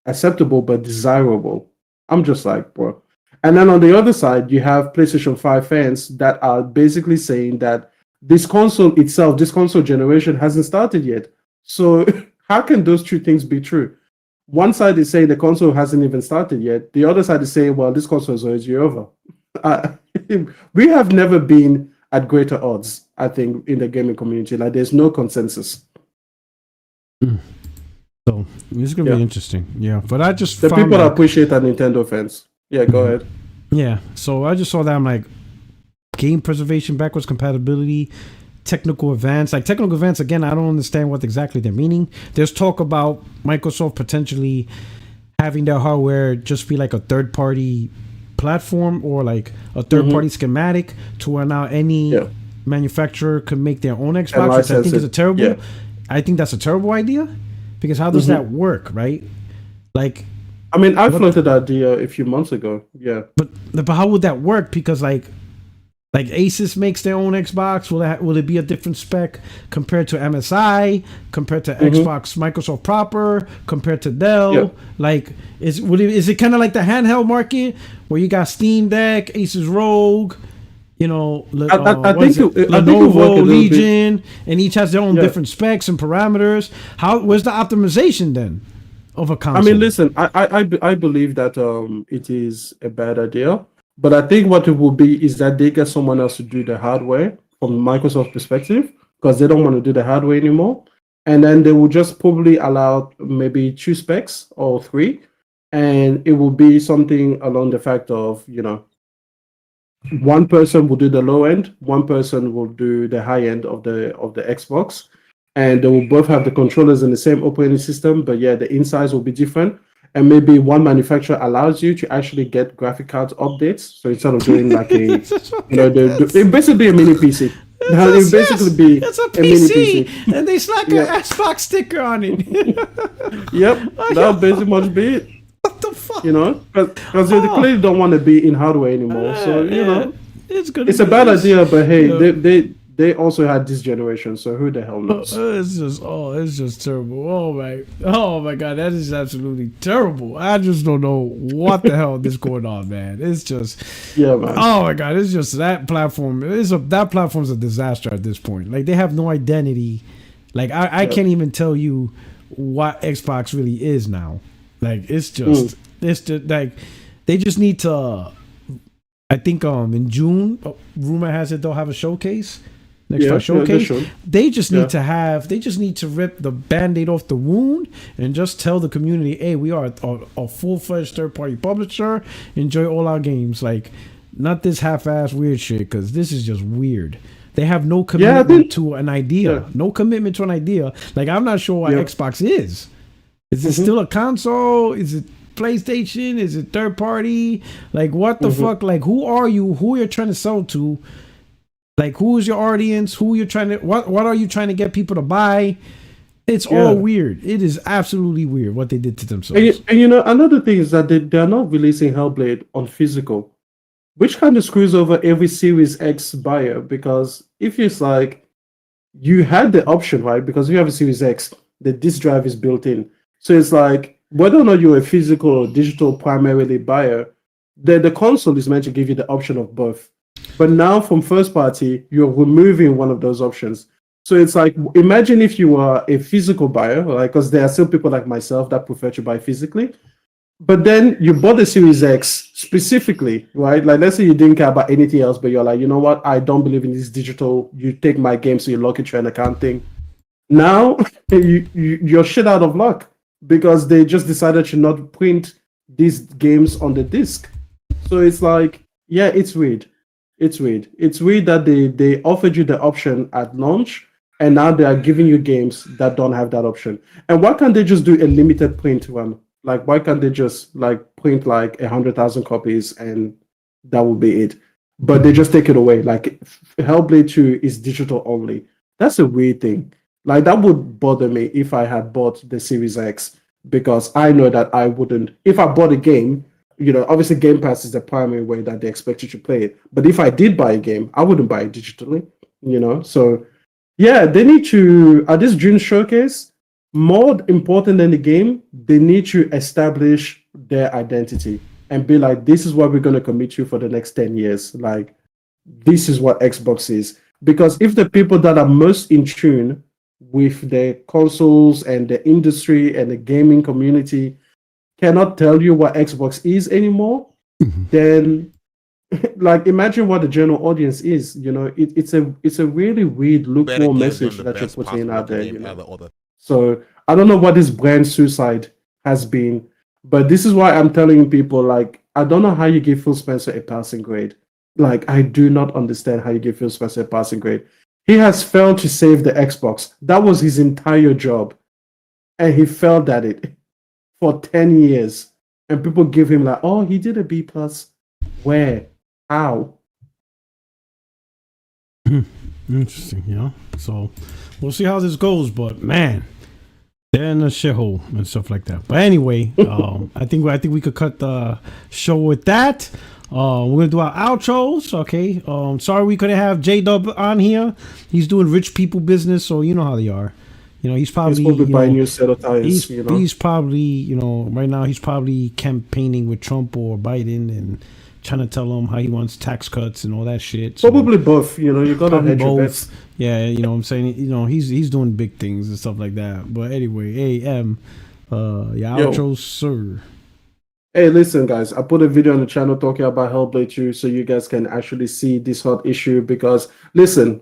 acceptable but desirable. I'm just like, bro. And then on the other side, you have PlayStation 5 fans that are basically saying that this console itself, this console generation hasn't started yet. So how can those two things be true? One side is saying the console hasn't even started yet. The other side is saying, well, this console is already over. We have never been at greater odds, I think, in the gaming community. Like, there's no consensus. So it's gonna be interesting. Yeah, but I just the people appreciate are Nintendo fans. Yeah, go ahead. Yeah, so I just saw that. I'm like, game preservation, backwards compatibility, technical advance. Like technical advance again, I don't understand what exactly they're meaning. There's talk about Microsoft potentially having their hardware just be like a third-party platform or like a third-party schematic to where now any manufacturer could make their own Xbox, which I think is a terrible. Yeah. I think that's a terrible idea because how does that work, right? Like, I mean, I floated that idea a few months ago. Yeah, but how would that work? Because like Asus makes their own Xbox. Will it be a different spec compared to MSI, compared to Xbox Microsoft proper, compared to Dell? Yeah. Like, is it kind of like the handheld market where you got Steam Deck, Asus ROG, you know, Lenovo, Legion, and each has their own different specs and parameters? Where's the optimization then of a console? I mean, listen, I believe that it is a bad idea. But I think what it will be is that they get someone else to do the hardware from Microsoft's perspective because they don't want to do the hardware anymore. And then they will just probably allow maybe 2 specs or 3. And it will be something along the fact of, you know, one person will do the low end, one person will do the high end of the Xbox. And they will both have the controllers in the same operating system, but yeah, the insides will be different. And maybe one manufacturer allows you to actually get graphic cards updates. So instead of doing like it basically a mini PC. It basically be it's a PC, and they slack an Xbox sticker on it. Yep, that'll basically much be it. What the fuck? You know, because they clearly don't want to be in hardware anymore. So you know, it's a bad idea. But hey, they also had this generation, so who the hell knows? It's just terrible. Oh my god, that is absolutely terrible. I just don't know what the hell is going on, man. It's just, man. Oh my god, it's just that platform. That platform's a disaster at this point. Like they have no identity. Like I can't even tell you what Xbox really is now. Like it's just like they just need to. I think in June, rumor has it they'll have a showcase. Showcase. They just need to rip the band-aid off the wound and just tell the community, hey, we are a full-fledged third-party publisher. Enjoy all our games. Like, not this half-ass weird shit, because this is just weird. They have no commitment to an idea. No commitment to an idea. Like, I'm not sure what Xbox is. Is it still a console? Is it PlayStation? Is it third-party? Like, what the fuck? Like, who are you? Who you're trying to sell to? Like, who is your audience? Who you're trying to what are you trying to get people to buy? It's all weird. It is absolutely weird what they did to themselves. And you know, another thing is that they're not releasing Hellblade on physical, which kind of screws over every Series X buyer, because if it's like you had the option, right? Because if you have a Series X, the disk drive is built in. So it's like whether or not you're a physical or digital primarily buyer, the console is meant to give you the option of both. But now from first party, you're removing one of those options. So it's like, imagine if you were a physical buyer, right? Because there are still people like myself that prefer to buy physically. But then you bought the Series X specifically, right? Like, let's say you didn't care about anything else, but you're like, you know what? I don't believe in this digital. You take my game, so you lock it to an account thing. Now, you're shit out of luck because they just decided to not print these games on the disc. So it's like, yeah, it's weird. It's weird. It's weird that they offered you the option at launch, and now they are giving you games that don't have that option. And why can't they just do a limited print one? Like, why can't they just like print like 100,000 copies and that will be it? But they just take it away. Like, Hellblade 2 is digital only. That's a weird thing. Like, that would bother me if I had bought the Series X, because I know that I wouldn't. If I bought a game, obviously Game Pass is the primary way that they expect you to play it. But if I did buy a game, I wouldn't buy it digitally. So yeah, they need to, at this June showcase, more important than the game, they need to establish their identity and be like, this is what we're going to commit to for the next 10 years. Like, this is what Xbox is. Because if the people that are most in tune with the consoles and the industry and the gaming community cannot tell you what Xbox is anymore, then like, imagine what the general audience is. It's a really weird lukewarm message that you're putting out there. So I don't know what this brand suicide has been, but this is why I'm telling people, like, I don't know how you give Phil Spencer a passing grade. Like, I do not understand how you give Phil Spencer a passing grade. He has failed to save the Xbox. That was his entire job, and he failed at it for 10 years. And people give him like, oh, he did a B plus. Where? How? Interesting, So we'll see how this goes, but man, they're in a shithole and stuff like that. But anyway, I think we could cut the show with that. We're gonna do our outros, okay? Sorry we couldn't have J-Dub on here. He's doing rich people business, so you know how they are. He's probably buying a new set of tires. He's probably, right now he's probably campaigning with Trump or Biden and trying to tell him how he wants tax cuts and all that shit. So probably both. You gotta hedge your bets. Yeah, what I'm saying, he's doing big things and stuff like that. But anyway, outros, sir. Hey, listen, guys, I put a video on the channel talking about Hellblade 2 so you guys can actually see this hot issue, because listen,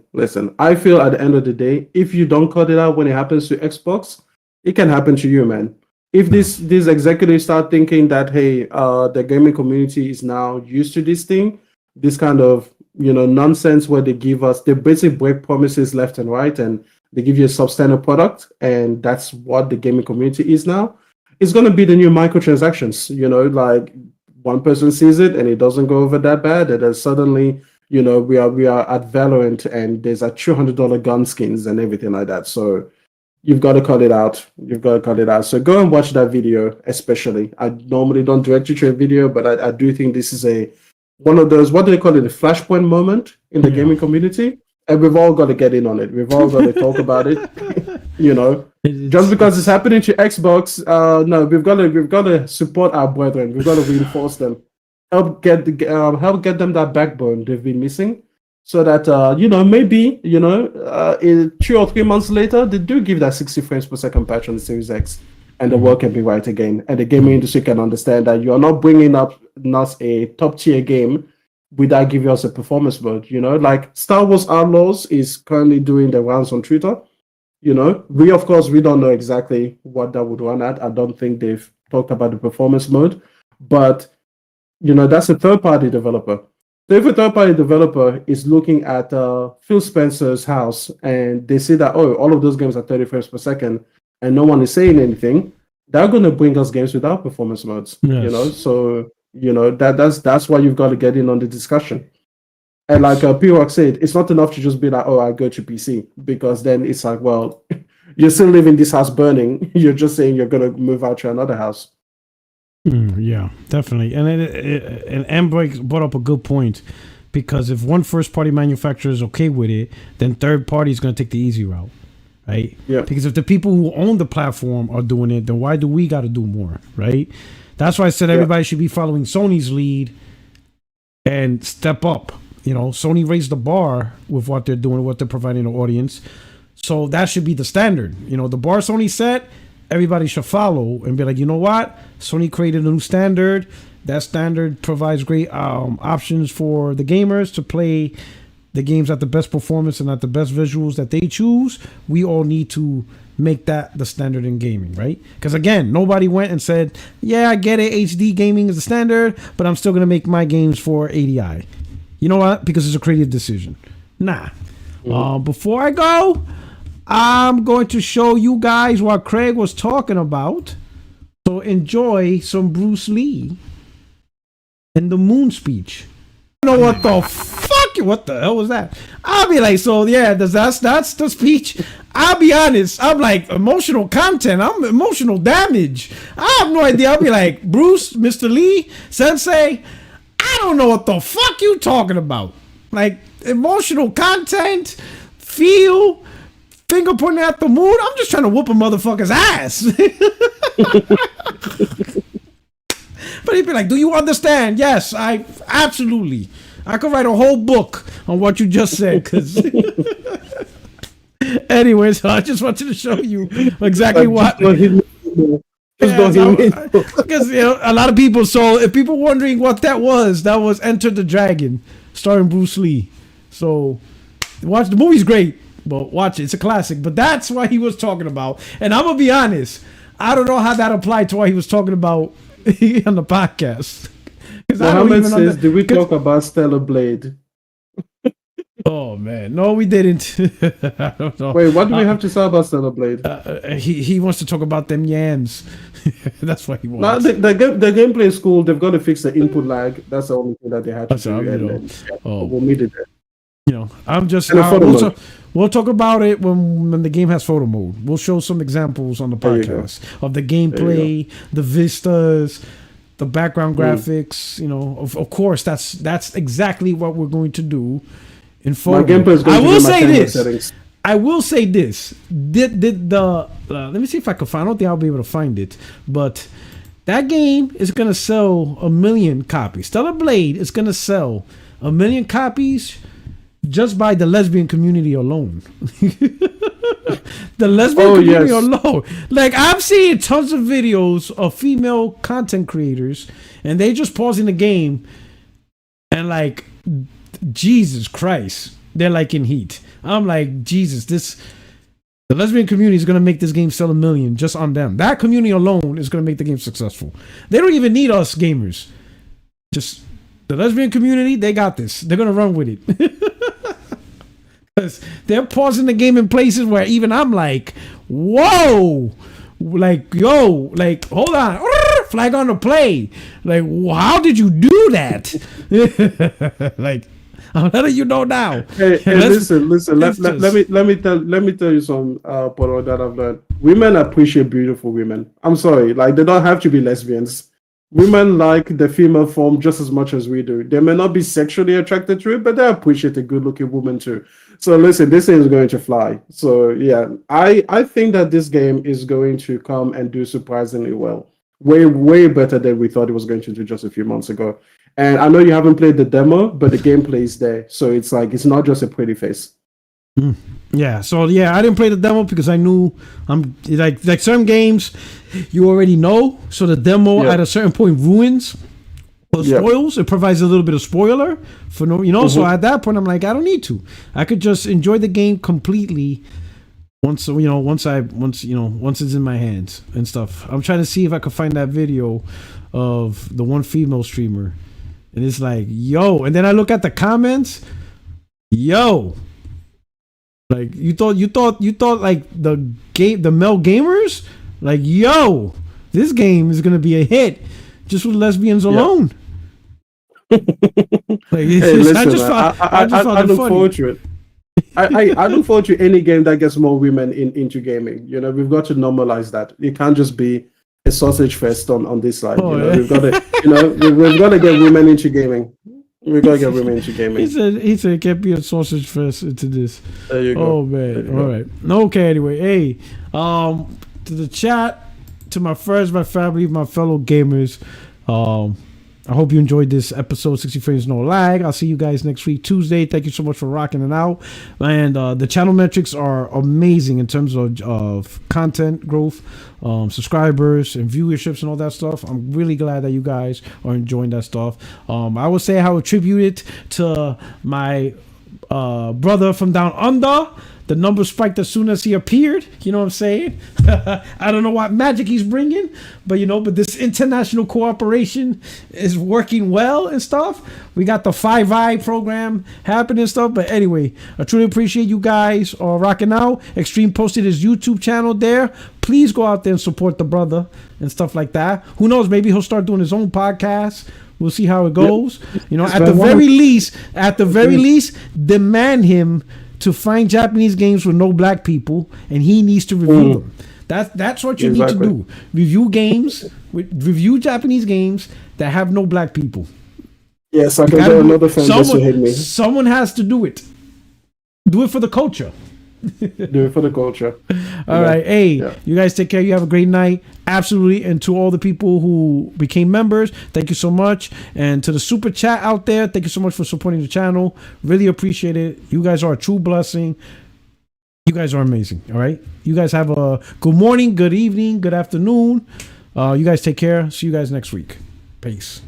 I feel at the end of the day, if you don't cut it out when it happens to Xbox, it can happen to you, man. If these executives start thinking that, hey, the gaming community is now used to this thing, this kind of, nonsense where they basically break promises left and right, and they give you a substandard product, and that's what the gaming community is now. It's going to be the new microtransactions, like one person sees it and it doesn't go over that bad, and then suddenly, we are at Valorant and there's a $200 gun skins and everything like that. So you've got to cut it out. So go and watch that video, especially. I normally don't direct you to a video, but I do think this is one of those, what do they call it, a flashpoint moment in the gaming community. And we've all got to get in on it. We've all got to talk about it. Just because it's happening to Xbox, no, we've got to support our brethren. We've got to reinforce them, help get them that backbone they've been missing, so that maybe in 2 or 3 months later they do give that 60 frames per second patch on the Series X, and the world can be right again, and the gaming industry can understand that you are not bringing up us a top tier game without giving us a performance mode. Like Star Wars Outlaws is currently doing the rounds on Twitter. We don't know exactly what that would run at. I don't think they've talked about the performance mode, but that's a third-party developer. So if a third-party developer is looking at Phil Spencer's house and they see that, oh, all of those games are 30 frames per second and no one is saying anything, they're going to bring us games without performance modes. Yes. So that's why you've got to get in on the discussion. And like P-Rock said, it's not enough to just be like, oh, I go to PC, because then it's like, well, you're still leaving this house burning. You're just saying you're going to move out to another house. Yeah, definitely. And Amber brought up a good point, because if one first-party manufacturer is okay with it, then third party is going to take the easy route, right? Yeah. Because if the people who own the platform are doing it, then why do we got to do more, right? That's why I said everybody should be following Sony's lead and step up. Sony raised the bar with what they're doing, what they're providing the audience. So that should be the standard. The bar Sony set, everybody should follow and be like, you know what? Sony created a new standard. That standard provides great options for the gamers to play the games at the best performance and at the best visuals that they choose. We all need to make that the standard in gaming, right? Because again, nobody went and said, yeah, I get it, HD gaming is the standard, but I'm still gonna make my games for 80i. You know what? Because it's a creative decision. Nah. Before I go, I'm going to show you guys what Craig was talking about. So enjoy some Bruce Lee in the Moon speech. I don't know what the fuck? What the hell was that? I'll be like, so yeah, that's the speech. I'll be honest. I'm like emotional content. I'm emotional damage. I have no idea. I'll be like, Bruce, Mr. Lee, Sensei, I don't know what the fuck you talking about. Like emotional content, feel, finger pointing at the moon. I'm just trying to whoop a motherfucker's ass. But he'd be like, do you understand? Yes, I absolutely. I could write a whole book on what you just said. Cause anyways, I just wanted to show you exactly what. Because a lot of people. So if people wondering what that was Enter the Dragon, starring Bruce Lee. So watch the movie's great, but watch it. It's a classic. But that's what he was talking about. And I'm gonna be honest. I don't know how that applied to what he was talking about on the podcast. Mohammed says, did we talk about Stellar Blade? Oh man, no, we didn't. I don't know. Wait, what do we have to say about Stellar Blade? He wants to talk about them yams. That's what he wants. No, the gameplay is cool. They've got to fix the input lag. That's the only thing that they had to do. We'll meet it there. You know, I'm just. We'll talk about it when the game has photo mode. We'll show some examples on the podcast of the gameplay, the vistas, the background graphics. You know, of course, that's exactly what we're going to do in photo mode. I will say this. Let me see if I can find. I don't think I'll be able to find it, but that game is going to sell 1 million copies. Stellar Blade is going to sell 1 million copies. Just by the lesbian community alone. The lesbian community alone. Like, I'm seeing tons of videos of female content creators, and they just pausing the game, and like, Jesus Christ, they're like in heat. I'm like, Jesus, the lesbian community is going to make this game sell 1 million just on them. That community alone is going to make the game successful. They don't even need us gamers. Just the lesbian community, they got this. They're going to run with it. Because they're pausing the game in places where even I'm like, whoa, like, yo, like, hold on, flag on the play. Like, how did you do that? Like, I'm letting you know now. Hey, listen. Let me tell you some Polo that I've learned. Women appreciate beautiful women. I'm sorry, like they don't have to be lesbians. Women like the female form just as much as we do. They may not be sexually attracted to it, but they appreciate a good-looking woman too. So listen, this thing is going to fly. So yeah, I think that this game is going to come and do surprisingly well. Way better than we thought it was going to do just a few months ago. And I know you haven't played the demo, but the gameplay is there. So it's like, it's not just a pretty face. Yeah, so yeah, I didn't play the demo because I knew I'm like certain games you already know. So the demo at a certain point ruins or spoils. It provides a little bit of spoiler for no, you know. So at that point, I'm like, I don't need to. I could just enjoy the game completely once it's in my hands and stuff. I'm trying to see if I could find that video of the one female streamer, and it's like, yo, and then I look at the comments, yo. Like you thought like the male gamers, like, yo, this game is gonna be a hit just with lesbians alone. Like, I look forward to it. I look forward to any game that gets more women into gaming. You know, we've got to normalize that. It can't just be a sausage fest on this side. We've got to, we've got to get women into gaming. We gotta get women into gaming. He said it can't be a sausage fest into this. There you go. Oh man. All right. Okay, anyway. Hey, to the chat, to my friends, my family, my fellow gamers, I hope you enjoyed this episode 60 frames no lag. I'll see you guys next week, Tuesday. Thank you so much for rocking it out. And the channel metrics are amazing in terms of content growth, subscribers and viewerships and all that stuff. I'm really glad that you guys are enjoying that stuff. I would say I would attribute it to my brother from down under, The numbers spiked as soon as he appeared. You know what I'm saying? I don't know what magic he's bringing, but but this international cooperation is working well and stuff. We got the 5 Eye program happening and stuff. But anyway, I truly appreciate you guys rocking out. Extreme posted his YouTube channel there. Please go out there and support the brother and stuff like that. Who knows? Maybe he'll start doing his own podcast. We'll see how it goes. At the very least, demand him to find Japanese games with no black people, and he needs to review them. That's what you need to do. Review Japanese games that have no black people. Yes, I can get another fan base to hit me. Someone has to do it. Do it for the culture. Do it for the culture. All right. Hey, you guys take care. You have a great night. Absolutely. And to all the people who became members, thank you so much. And to the super chat out there, thank you so much for supporting the channel. Really appreciate it. You guys are a true blessing. You guys are amazing. All right. You guys have a good morning, good evening, good afternoon. You guys take care. See you guys next week. Peace.